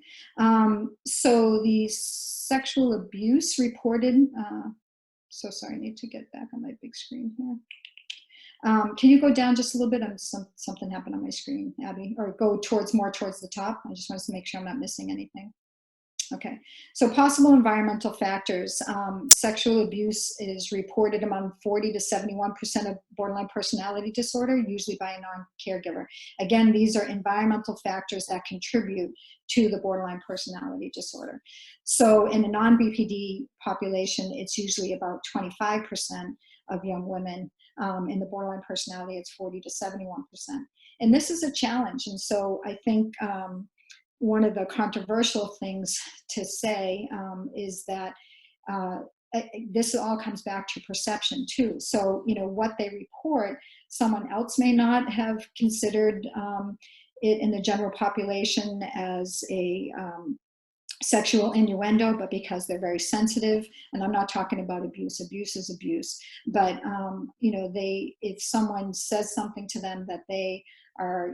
So the sexual abuse reported, so sorry, I need to get back on my big screen here. Can you go down just a little bit? Something happened on my screen, Abby, or go more towards the top. I just wanted to make sure I'm not missing anything. Okay, so possible environmental factors. Sexual abuse is reported among 40 to 71% of borderline personality disorder, usually by a non-caregiver. Again, these are environmental factors that contribute to the borderline personality disorder. So in a non-BPD population, it's usually about 25% of young women. In the borderline personality, it's 40 to 71%. And this is a challenge. And so I think one of the controversial things to say is that this all comes back to perception too. So, what they report, someone else may not have considered it in the general population as a sexual innuendo, but because they're very sensitive, and I'm not talking about abuse is abuse, but if someone says something to them that they are,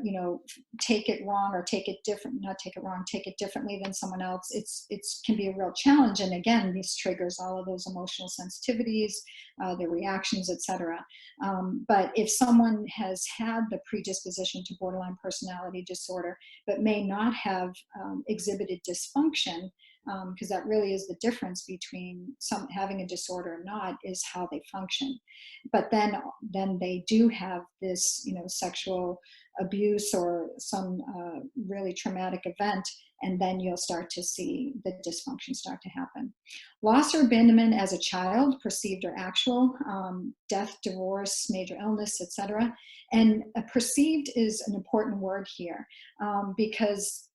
take it wrong or take it different, not take it wrong, take it differently than someone else, it can be a real challenge. And again, this triggers all of those emotional sensitivities, the reactions, etc. But if someone has had the predisposition to borderline personality disorder, but may not have exhibited dysfunction, because that really is the difference between having a disorder or not, is how they function. But then they do have this, sexual abuse or some really traumatic event, and then you'll start to see the dysfunction start to happen. Loss or abandonment as a child, perceived or actual, death, divorce, major illness, etc. And perceived is an important word here, because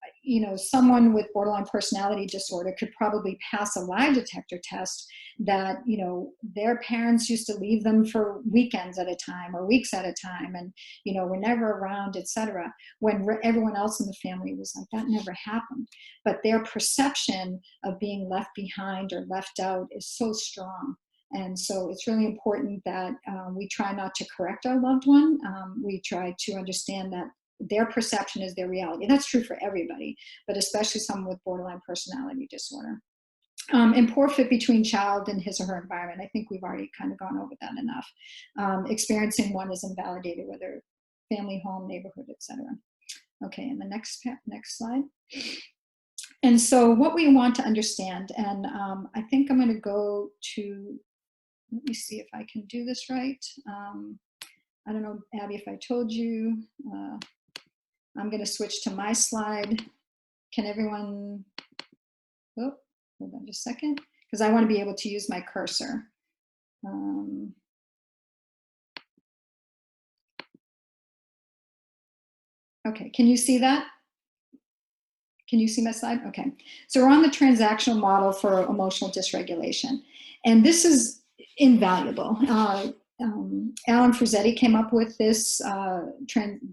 someone with borderline personality disorder could probably pass a lie detector test that, their parents used to leave them for weekends at a time or weeks at a time and, were never around, etc. When everyone else in the family was like, that never happened. But their perception of being left behind or left out is so strong. And so it's really important that we try not to correct our loved one. We try to understand that their perception is their reality. That's true for everybody, but especially someone with borderline personality disorder. And poor fit between child and his or her environment. I think we've already kind of gone over that enough. Experiencing one is invalidated, whether family, home, neighborhood, etc. Okay, and the next slide. And so what we want to understand, and I think I'm going to go to, let me see if I can do this right. I don't know, Abby, if I told you. I'm going to switch to my slide. Can everyone, oh, hold on just a second, because I want to be able to use my cursor. Okay, can you see that? Can you see my slide? Okay, so we're on the transactional model for emotional dysregulation. And this is invaluable. Alan Frazzetti came up with this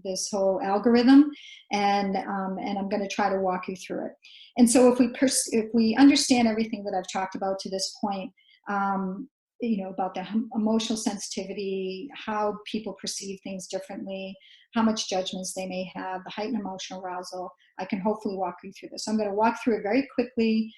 this whole algorithm, and I'm going to try to walk you through it. And so if we understand everything that I've talked about to this point, about the emotional sensitivity, how people perceive things differently, how much judgments they may have, the heightened emotional arousal, I can hopefully walk you through this. So I'm going to walk through it very quickly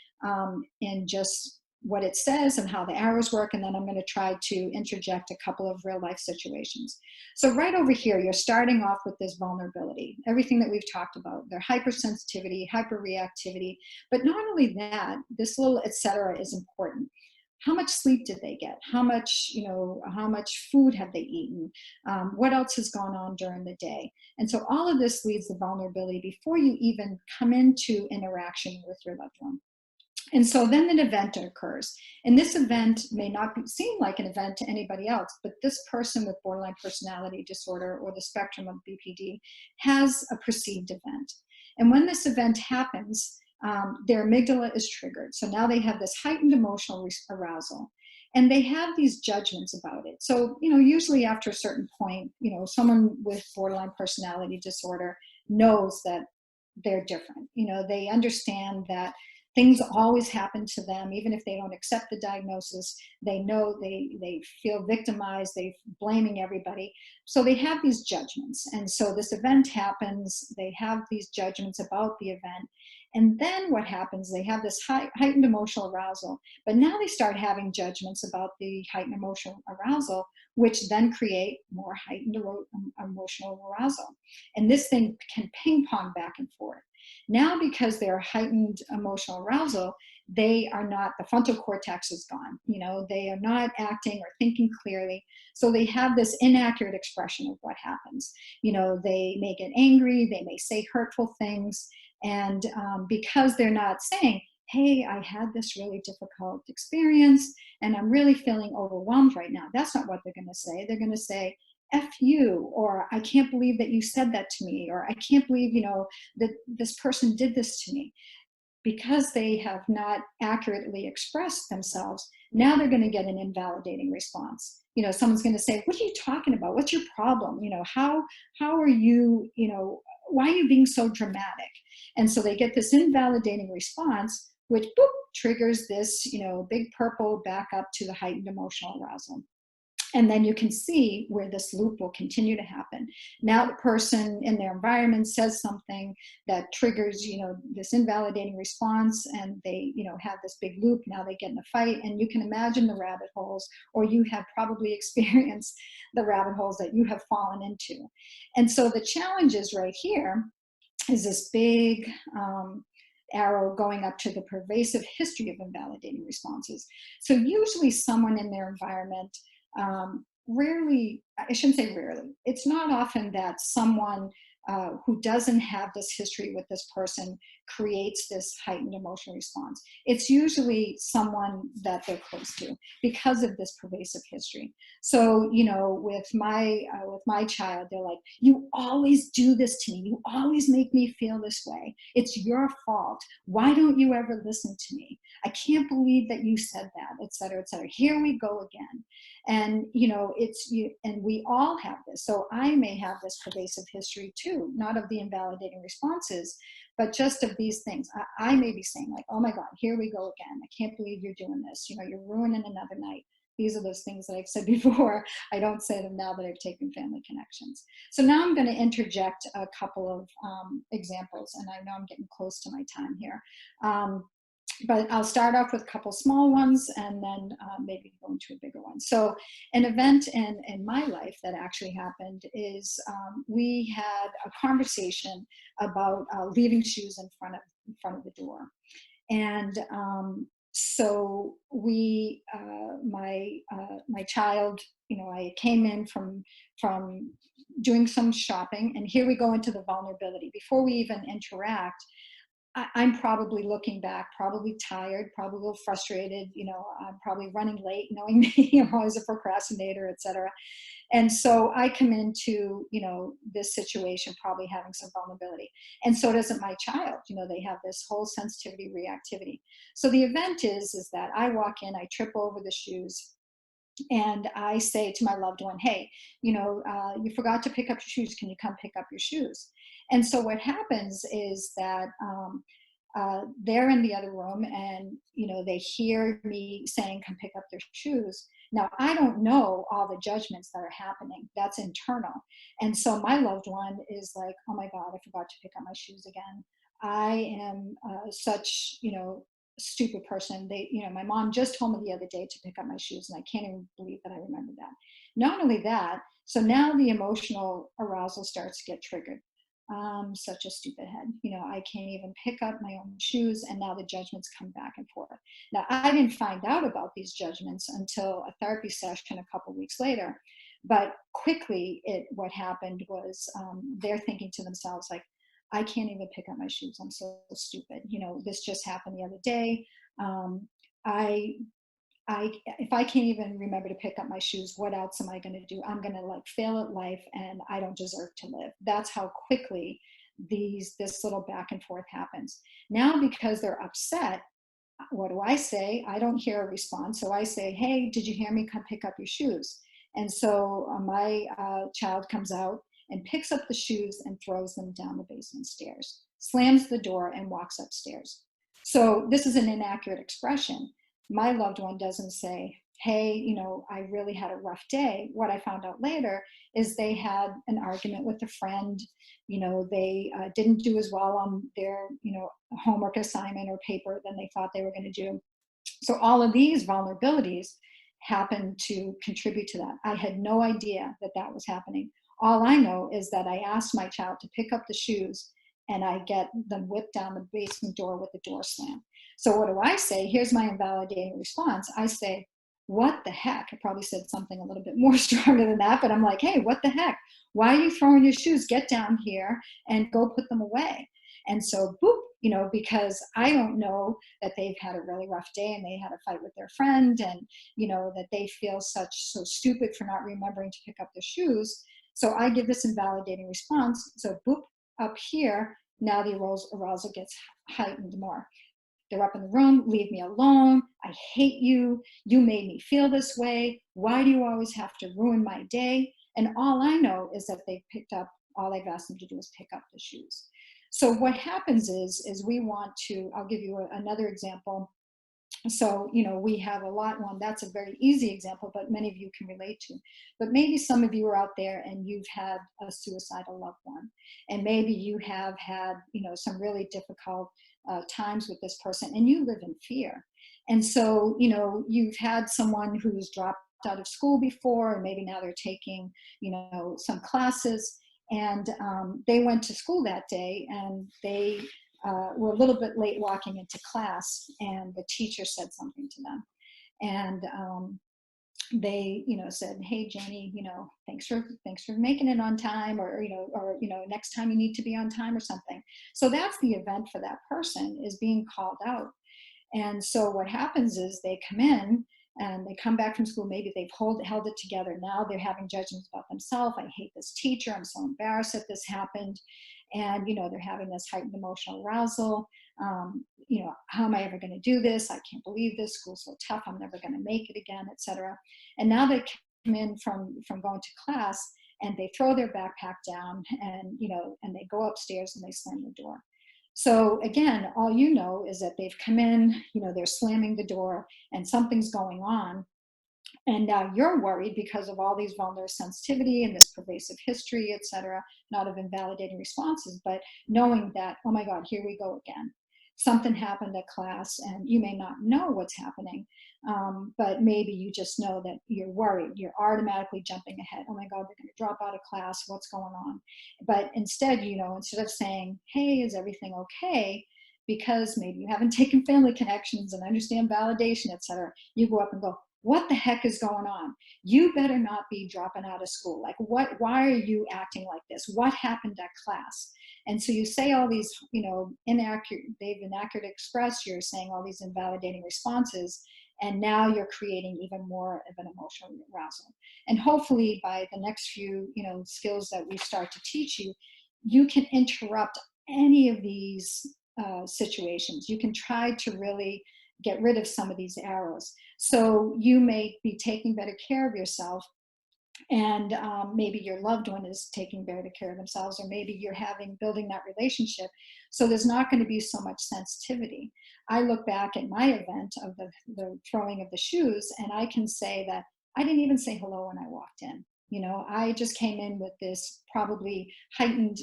in just what it says and how the arrows work, and then I'm going to try to interject a couple of real life situations. So right over here, you're starting off with this vulnerability, everything that we've talked about, their hypersensitivity, hyperreactivity, but not only that, this little etc. is important. How much sleep did they get? How much food have they eaten? What else has gone on during the day? And so all of this leads to vulnerability before you even come into interaction with your loved one. And so then an event occurs. And this event may not seem like an event to anybody else, but this person with borderline personality disorder or the spectrum of BPD has a perceived event. And when this event happens, their amygdala is triggered. So now they have this heightened emotional arousal. And they have these judgments about it. So, usually after a certain point, someone with borderline personality disorder knows that they're different. They understand that things always happen to them, even if they don't accept the diagnosis. They know they feel victimized, they're blaming everybody. So they have these judgments. And so this event happens, they have these judgments about the event. And then what happens, they have this heightened emotional arousal, but now they start having judgments about the heightened emotional arousal, which then create more heightened emotional arousal. And this thing can ping pong back and forth. Now, because they're heightened emotional arousal, they are not, the frontal cortex is gone. They are not acting or thinking clearly. So they have this inaccurate expression of what happens. They may get angry, they may say hurtful things. And because they're not saying, hey, I had this really difficult experience and I'm really feeling overwhelmed right now. That's not what they're going to say. They're going to say, F you, or I can't believe that you said that to me, or I can't believe, that this person did this to me. Because they have not accurately expressed themselves, now they're going to get an invalidating response. Someone's going to say, what are you talking about? What's your problem? How are you, why are you being so dramatic? And so they get this invalidating response, which boop, triggers this, big purple back up to the heightened emotional arousal. And then you can see where this loop will continue to happen. Now the person in their environment says something that triggers, this invalidating response, and they, have this big loop. Now they get in a fight, and you can imagine the rabbit holes, or you have probably experienced the rabbit holes that you have fallen into. And so the challenge is right here is this big arrow going up to the pervasive history of invalidating responses. So usually someone in their environment, rarely, I shouldn't say rarely, it's not often that someone who doesn't have this history with this person creates this heightened emotional response. It's usually someone that they're close to because of this pervasive history. So, you know, with my child, they're like, you always do this to me. You always make me feel this way. It's your fault. Why don't you ever listen to me? I can't believe that you said that, et cetera, et cetera. Here we go again. And, you know, and we all have this. So I may have this pervasive history too, not of the invalidating responses, but just of these things. I may be saying like, oh my God, here we go again. I can't believe you're doing this. You know, you're ruining another night. These are those things that I've said before. I don't say them now that I've taken family connections. So now I'm going to interject a couple of examples, and I know I'm getting close to my time here. But I'll start off with a couple small ones and then maybe go into a bigger one. So an event in my life that actually happened is we had a conversation about leaving shoes in front of the door. And so we, my child, you know, I came in from doing some shopping, and here we go into the vulnerability. Before we even interact, I'm probably looking back, probably tired, probably a little frustrated, you know, I'm probably running late, knowing me, I'm always a procrastinator, et cetera. And so I come into, you know, this situation probably having some vulnerability. And so doesn't my child, you know, they have this whole sensitivity, reactivity. So the event is that I walk in, I trip over the shoes, and I say to my loved one, hey, you know, you forgot to pick up your shoes. Can you come pick up your shoes? And so what happens is that they're in the other room, and, you know, they hear me saying, come pick up their shoes. Now, I don't know all the judgments that are happening. That's internal. And so my loved one is like, oh my God, I forgot to pick up my shoes again. I am such, you know, stupid person. You know, my mom just told me the other day to pick up my shoes, and I can't even believe that I remember that. Not only that, so now the emotional arousal starts to get triggered. Such a stupid head. You know, I can't even pick up my own shoes, and now the judgments come back and forth. Now, I didn't find out about these judgments until a therapy session a couple of weeks later. But quickly, what happened was they're thinking to themselves, like, I can't even pick up my shoes. I'm so stupid. You know, this just happened the other day. If I can't even remember to pick up my shoes, what else am I going to do? I'm going to like fail at life, and I don't deserve to live. That's how quickly this little back and forth happens. Now, because they're upset, what do I say? I don't hear a response. So I say, hey, did you hear me? Come pick up your shoes. And so my child comes out and picks up the shoes and throws them down the basement stairs, slams the door, and walks upstairs. So this is an inaccurate expression. My loved one doesn't say, hey, you know, I really had a rough day. What I found out later is they had an argument with a friend. You know, they didn't do as well on their, you know, homework assignment or paper than they thought they were going to do. So all of these vulnerabilities happen to contribute to that. I had no idea that that was happening. All I know is that I asked my child to pick up the shoes, and I get them whipped down the basement door with the door slam. So what do I say? Here's my invalidating response. I say, what the heck? I probably said something a little bit more stronger than that, but I'm like, hey, what the heck? Why are you throwing your shoes? Get down here and go put them away. And so, boop, you know, because I don't know that they've had a really rough day and they had a fight with their friend, and, you know, that they feel so stupid for not remembering to pick up their shoes. So I give this invalidating response. So boop, up here, now the arousal gets heightened more. They're up in the room, leave me alone. I hate you. You made me feel this way. Why do you always have to ruin my day? And all I know is that they've picked up, all I've asked them to do is pick up the shoes. So what happens is we want to, I'll give you another example. So, you know, we have a lot one, that's a very easy example, but many of you can relate to. But maybe some of you are out there and you've had a suicidal loved one. And maybe you have had, you know, some really difficult times with this person, and you live in fear. And so, you know, you've had someone who's dropped out of school before, and maybe now they're taking, you know, some classes, and they went to school that day, and they were a little bit late walking into class, and the teacher said something to them. And they, said, hey, Jenny, thanks for making it on time, or, next time you need to be on time or something. So that's the event for that person, is being called out. And so what happens is they come in and they come back from school. Maybe they've held it together. Now they're having judgments about themselves. I hate this teacher. I'm so embarrassed that this happened. And, they're having this heightened emotional arousal. How am I ever going to do this? I can't believe this. School's so tough. I'm never going to make it again, etc. And now they come in from going to class, and they throw their backpack down, and, and they go upstairs and they slam the door. So again, all you know is that they've come in, they're slamming the door and something's going on. And now you're worried because of all these vulnerable sensitivity and this pervasive history, et cetera, not of invalidating responses, but knowing that, oh my God, here we go again. Something happened at class, and you may not know what's happening, but maybe you just know that you're worried. You're automatically jumping ahead. Oh my God, they're going to drop out of class. What's going on? But instead, instead of saying, hey, is everything okay? Because maybe you haven't taken family connections and understand validation, et cetera, you go up and go, what the heck is going on? You better not be dropping out of school. Like, why are you acting like this? What happened at class? And so you say all these, they've inaccurate expressed, you're saying all these invalidating responses, and now you're creating even more of an emotional arousal. And hopefully by the next few, skills that we start to teach you, you can interrupt any of these situations. You can try to really get rid of some of these arrows. So you may be taking better care of yourself, and maybe your loved one is taking better care of themselves, or maybe you're building that relationship. So there's not going to be so much sensitivity. I look back at my event of the throwing of the shoes, and I can say that I didn't even say hello when I walked in. I just came in with this probably heightened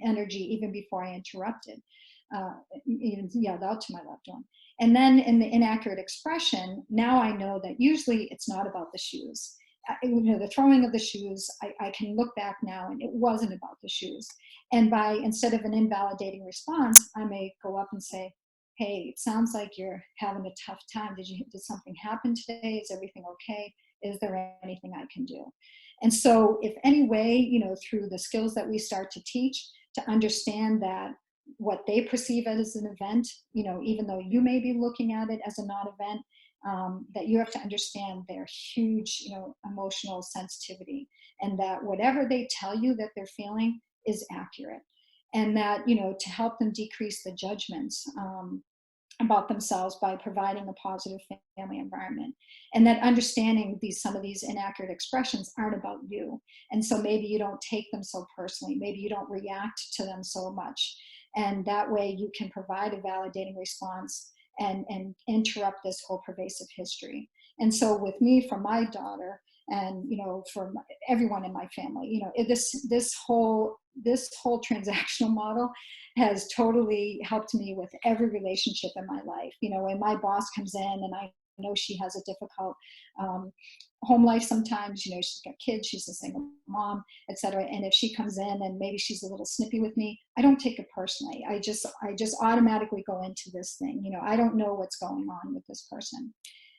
energy even before I interrupted, even yelled out to my loved one. And then in the inaccurate expression, now I know that usually it's not about the shoes. The throwing of the shoes, I can look back now, and it wasn't about the shoes. And instead of an invalidating response, I may go up and say, hey, it sounds like you're having a tough time. Did something happen today? Is everything okay? Is there anything I can do? And so if any way, through the skills that we start to teach, to understand that what they perceive as an event, even though you may be looking at it as a non-event, that you have to understand their huge, emotional sensitivity, and that whatever they tell you that they're feeling is accurate, and that, to help them decrease the judgments about themselves by providing a positive family environment, and that understanding some of these inaccurate expressions aren't about you. And so maybe you don't take them so personally, maybe you don't react to them so much. And that way you can provide a validating response and interrupt this whole pervasive history. And so with me, for my daughter, and for everyone in my family, this whole transactional model has totally helped me with every relationship in my life. When my boss comes in, and I know she has a difficult home life sometimes, she's got kids, she's a single mom, etc. And if she comes in and maybe she's a little snippy with me, I don't take it personally. I just automatically go into this thing. I don't know what's going on with this person.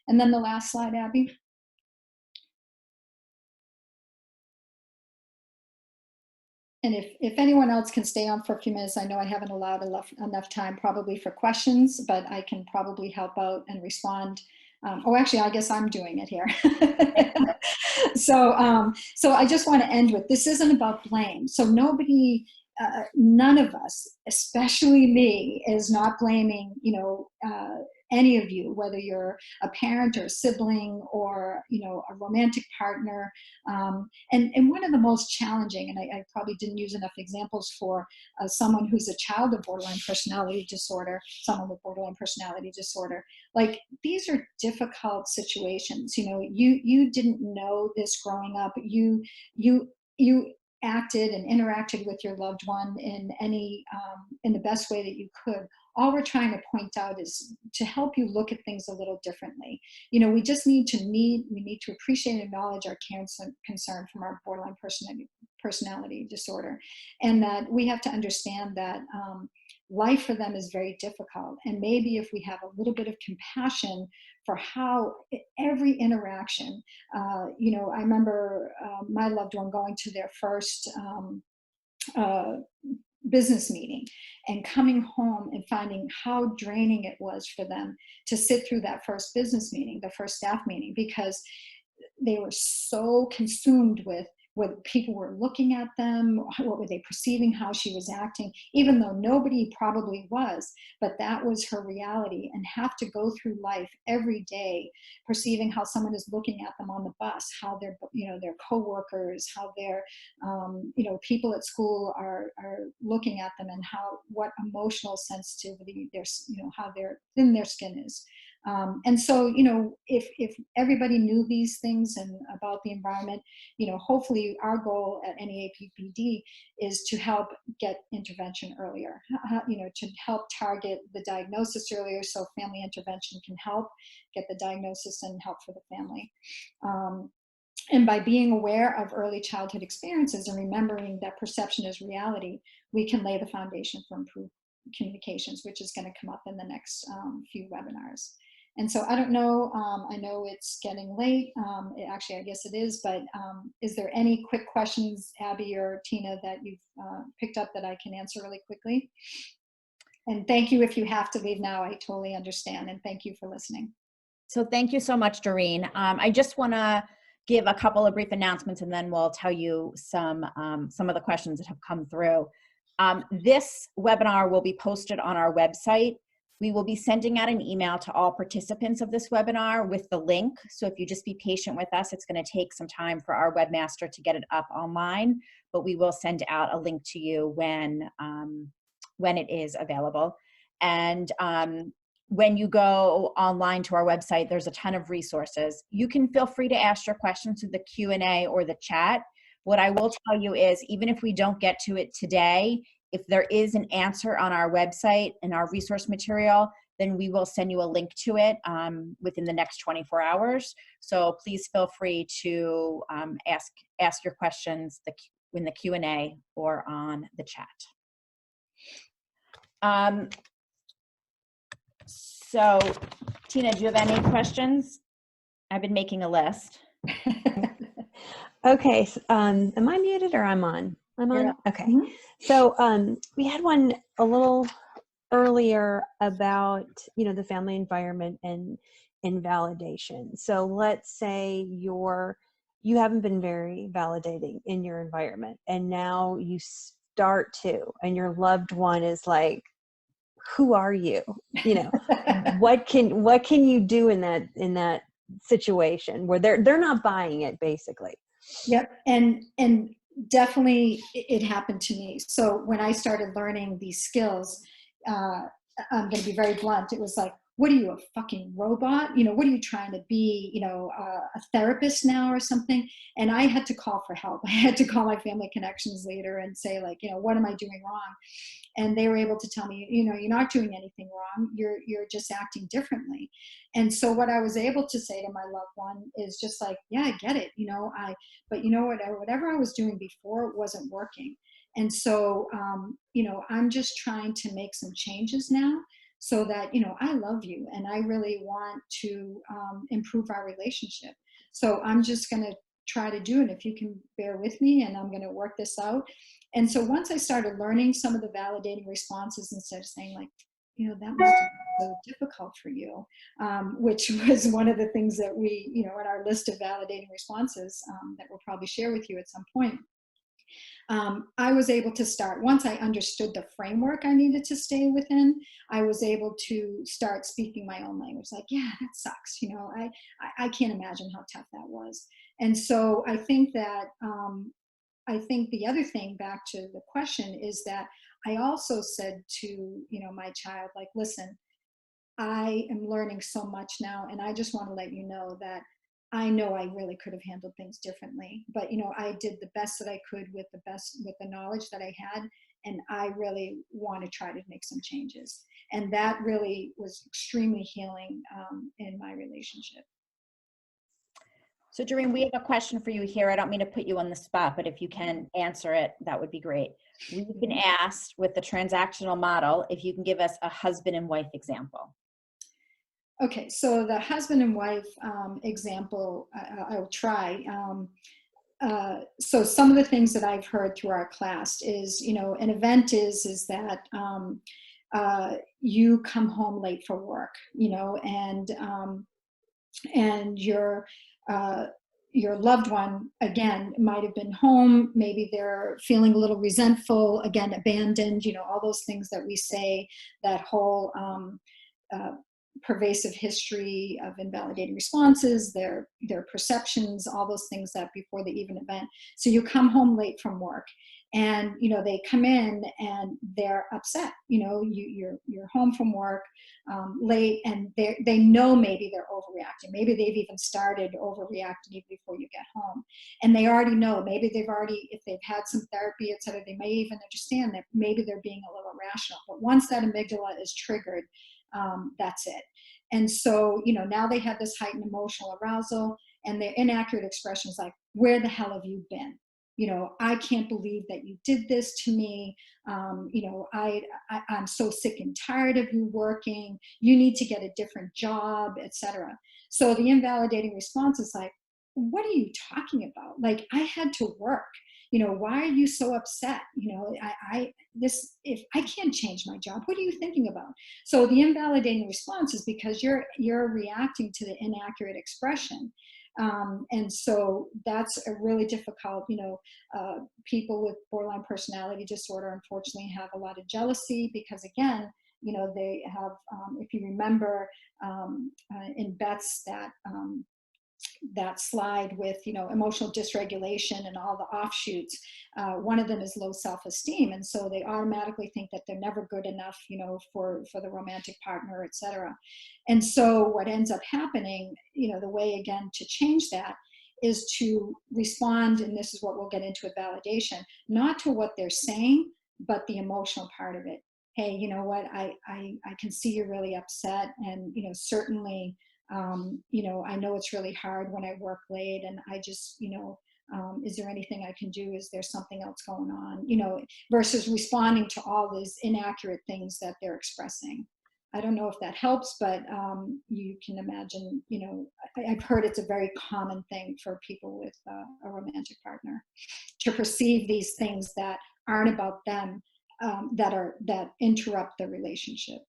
And then the last slide, Abby. And if anyone else can stay on for a few minutes, I know I haven't allowed enough time probably for questions, but I can probably help out and respond. Actually, I guess I'm doing it here. So I just want to end with, this isn't about blame. So none of us, especially me, is not blaming, any of you, whether you're a parent or a sibling or, a romantic partner. And one of the most challenging, and I probably didn't use enough examples for someone who's a child of borderline personality disorder, someone with borderline personality disorder. Like, these are difficult situations. You didn't know this growing up. You acted and interacted with your loved one in the best way that you could. All we're trying to point out is to help you look at things a little differently. We just need to appreciate and acknowledge our care and concern from our borderline personality disorder, and that we have to understand that life for them is very difficult. And maybe if we have a little bit of compassion for how every interaction, you know, I remember my loved one going to their first business meeting and coming home and finding how draining it was for them to sit through that first business meeting, the first staff meeting, because they were so consumed with what people were looking at them, what were they perceiving, how she was acting, even though nobody probably was, but that was her reality, and have to go through life every day perceiving how someone is looking at them on the bus, how their, you know, their coworkers, how their, you know, people at school are looking at them, and how, what emotional sensitivity there's, you know, how thin their skin is. And so, you know, if everybody knew these things and about the environment, you know, hopefully our goal at NEABPD is to help get intervention earlier, you know, to help target the diagnosis earlier, so family intervention can help get the diagnosis and help for the family. And by being aware of early childhood experiences and remembering that perception is reality, we can lay the foundation for improved communications, which is going to come up in the next few webinars. And so I don't know, I know it's getting late. Actually, I guess it is, but is there any quick questions, Abby or Tina, that you've picked up that I can answer really quickly? And thank you if you have to leave now, I totally understand. And thank you for listening. So thank you so much, Doreen. I just want to give a couple of brief announcements, and then we'll tell you some of the questions that have come through. This webinar will be posted on our website. We will be sending out an email to all participants of this webinar with the link. So if you just be patient with us, it's going to take some time for our webmaster to get it up online, but we will send out a link to you when it is available. And when you go online to our website, there's a ton of resources. You can feel free to ask your questions through the Q&A or the chat. What I will tell you is, even if we don't get to it today, if there is an answer on our website and our resource material, then we will send you a link to it within the next 24 hours. So please feel free to ask your questions in the Q&A or on the chat. So, Tina, do you have any questions? I've been making a list. Okay, so, am I muted or I'm on? I'm on? Okay. Mm-hmm. So we had one a little earlier about, you know, the family environment and invalidation. So let's say you haven't been very validating in your environment, and now you start to, and your loved one is like, who are you? You know, what can you do in that situation where they're not buying it, basically? Yep, and definitely it happened to me. So when I started learning these skills, I'm going to be very blunt. It was like, what are you, a fucking robot? You know, what are you trying to be? You know, a therapist now or something? And I had to call for help. I had to call my family connections leader and say, like, you know, what am I doing wrong? And they were able to tell me, you know, you're not doing anything wrong. You're just acting differently. And so what I was able to say to my loved one is just like, yeah, I get it. You know, but you know what, whatever I was doing before wasn't working. And so, you know, I'm just trying to make some changes now so that, you know, I love you and I really want to improve our relationship. So I'm just going to try to do it if you can bear with me, and I'm going to work this out. And so once I started learning some of the validating responses, instead of saying like, you know, that must be so difficult for you, which was one of the things that we, you know, in our list of validating responses that we'll probably share with you at some point. I was able to start, once I understood the framework I needed to stay within, I was able to start speaking my own language. Like, yeah, that sucks. You know, I can't imagine how tough that was. And so I think that, I think the other thing, back to the question, is that I also said to, you know, my child, like, listen, I am learning so much now, and I just want to let you know that I know I really could have handled things differently, but you know, I did the best that I could with the knowledge that I had, and I really want to try to make some changes. And that really was extremely healing in my relationship. So Doreen, we have a question for you here. I don't mean to put you on the spot, but if you can answer it, that would be great. We've been asked with the transactional model, if you can give us a husband and wife example. Okay, so the husband and wife example, I'll try. So some of the things that I've heard through our class is, an event is that you come home late for work, and your loved one, again, might have been home. Maybe they're feeling a little resentful, again, abandoned, all those things that we say, that whole pervasive history of invalidating responses, their perceptions, all those things that before the even event. So you come home late from work, and they come in and they're upset. You're home from work late, and they know maybe they're overreacting. Maybe they've even started overreacting even before you get home, and they already know. Maybe if they've had some therapy, etc., they may even understand that maybe they're being a little irrational. But once that amygdala is triggered, that's it. And so, now they have this heightened emotional arousal, and their inaccurate expressions like, where the hell have you been? I can't believe that you did this to me. I'm so sick and tired of you working. You need to get a different job, etc. So the invalidating response is like, what are you talking about? Like, I had to work. Why are you so upset? If I can't change my job, what are you thinking about? So the invalidating response is because you're reacting to the inaccurate expression. And so that's a really difficult, people with borderline personality disorder, unfortunately, have a lot of jealousy because, again, they have, if you remember in Beth's, that slide with, emotional dysregulation and all the offshoots, one of them is low self-esteem. And so they automatically think that they're never good enough, for the romantic partner, etc. And so what ends up happening, the way, again, to change that is to respond, and this is what we'll get into with validation, not to what they're saying, but the emotional part of it. Hey, you know what, I can see you're really upset, and, certainly, I know it's really hard when I work late, and I just, is there anything I can do? Is there something else going on? Versus responding to all these inaccurate things that they're expressing. I don't know if that helps, but you can imagine, I've heard it's a very common thing for people with a romantic partner to perceive these things that aren't about them, that interrupt the relationship.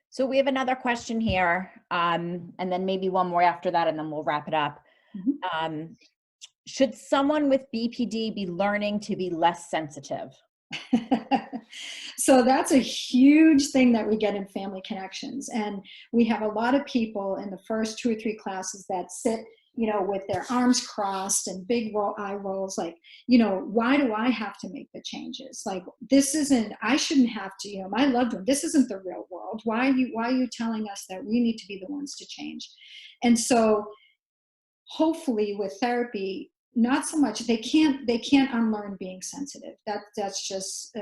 So we have another question here, and then maybe one more after that, and then we'll wrap it up. Mm-hmm. Should someone with BPD be learning to be less sensitive? So that's a huge thing that we get in Family Connections. And we have a lot of people in the first 2 or 3 classes that sit, with their arms crossed and big eye rolls, like, why do I have to make the changes? Like, I shouldn't have to, my loved one, this isn't the real world. Why are you telling us that we need to be the ones to change? And so hopefully with therapy, not so much, they can't unlearn being sensitive. That's just,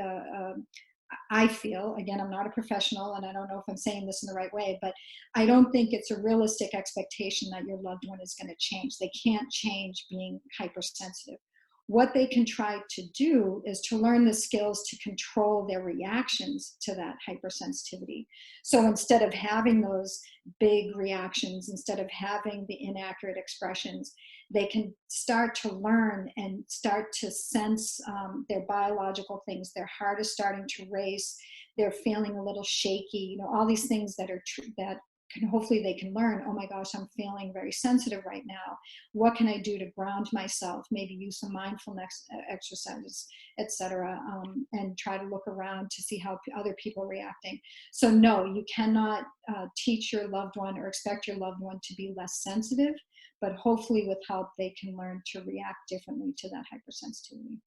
I feel, again, I'm not a professional, and I don't know if I'm saying this in the right way, but I don't think it's a realistic expectation that your loved one is going to change. They can't change being hypersensitive. What they can try to do is to learn the skills to control their reactions to that hypersensitivity. So instead of having those big reactions, instead of having the inaccurate expressions, they can start to learn and start to sense their biological things. Their heart is starting to race. They're feeling a little shaky. All these things that hopefully they can learn. Oh my gosh, I'm feeling very sensitive right now. What can I do to ground myself? Maybe use some mindfulness exercises, etc., and try to look around to see how other people are reacting. So no, you cannot teach your loved one or expect your loved one to be less sensitive, but hopefully with help, they can learn to react differently to that hypersensitivity.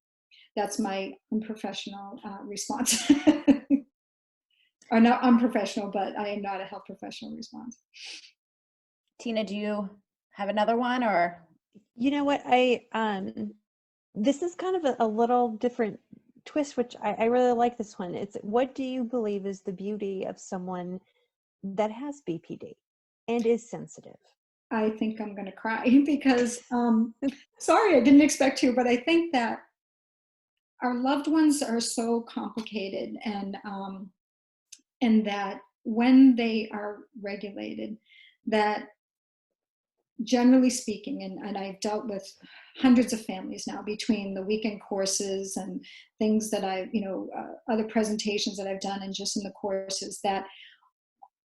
That's my unprofessional response. Or not unprofessional, but I am not a health professional response. Tina, do you have another one, or? You know what, this is kind of a little different twist, which I really like this one. It's, what do you believe is the beauty of someone that has BPD? and is sensitive. I think I'm going to cry because, sorry, I didn't expect to, but I think that our loved ones are so complicated, and that when they are regulated, that generally speaking, and I've dealt with hundreds of families now between the weekend courses and things that I've, other presentations that I've done and just in the courses, that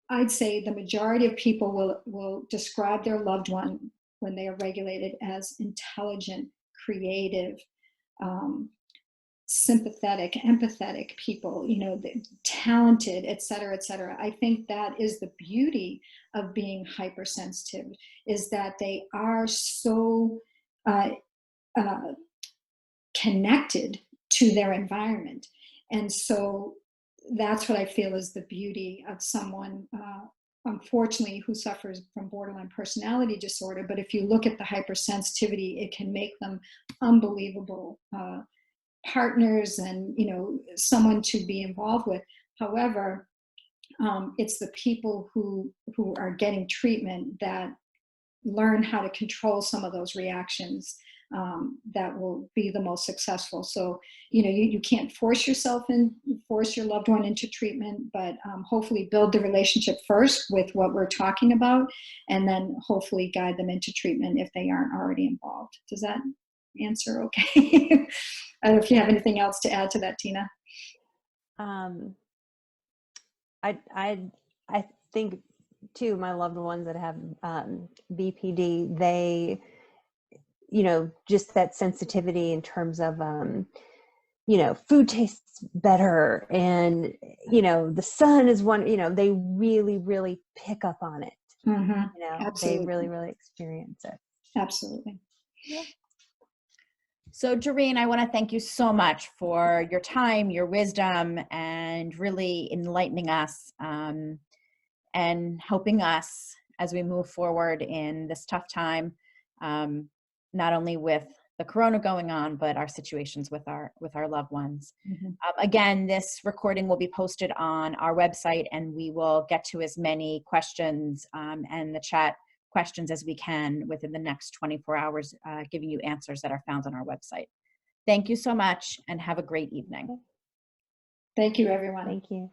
I'd say the majority of people will describe their loved one when they are regulated as intelligent, creative, sympathetic, empathetic people, talented, et cetera, et cetera. I think that is the beauty of being hypersensitive, is that they are so connected to their environment. And so that's what I feel is the beauty of someone, unfortunately, who suffers from borderline personality disorder. But if you look at the hypersensitivity, it can make them unbelievable partners and, someone to be involved with. However, it's the people who are getting treatment that learn how to control some of those reactions that will be the most successful. So, you can't force your loved one into treatment, but hopefully build the relationship first with what we're talking about, and then hopefully guide them into treatment if they aren't already involved. Does that answer okay? I don't know if you have anything else to add to that, Tina. I think too, my loved ones that have BPD, they, just that sensitivity in terms of, food tastes better, and, the sun is one, they really, really pick up on it. Mm-hmm. Absolutely. They really, really experience it. Absolutely. Yeah. So Jareen, I want to thank you so much for your time, your wisdom, and really enlightening us and helping us as we move forward in this tough time, not only with the corona going on, but our situations with our loved ones. Mm-hmm. Again, this recording will be posted on our website, and we will get to as many questions and the chat questions as we can within the next 24 hours, giving you answers that are found on our website. Thank you so much, and have a great evening. Thank you, everyone. Thank you.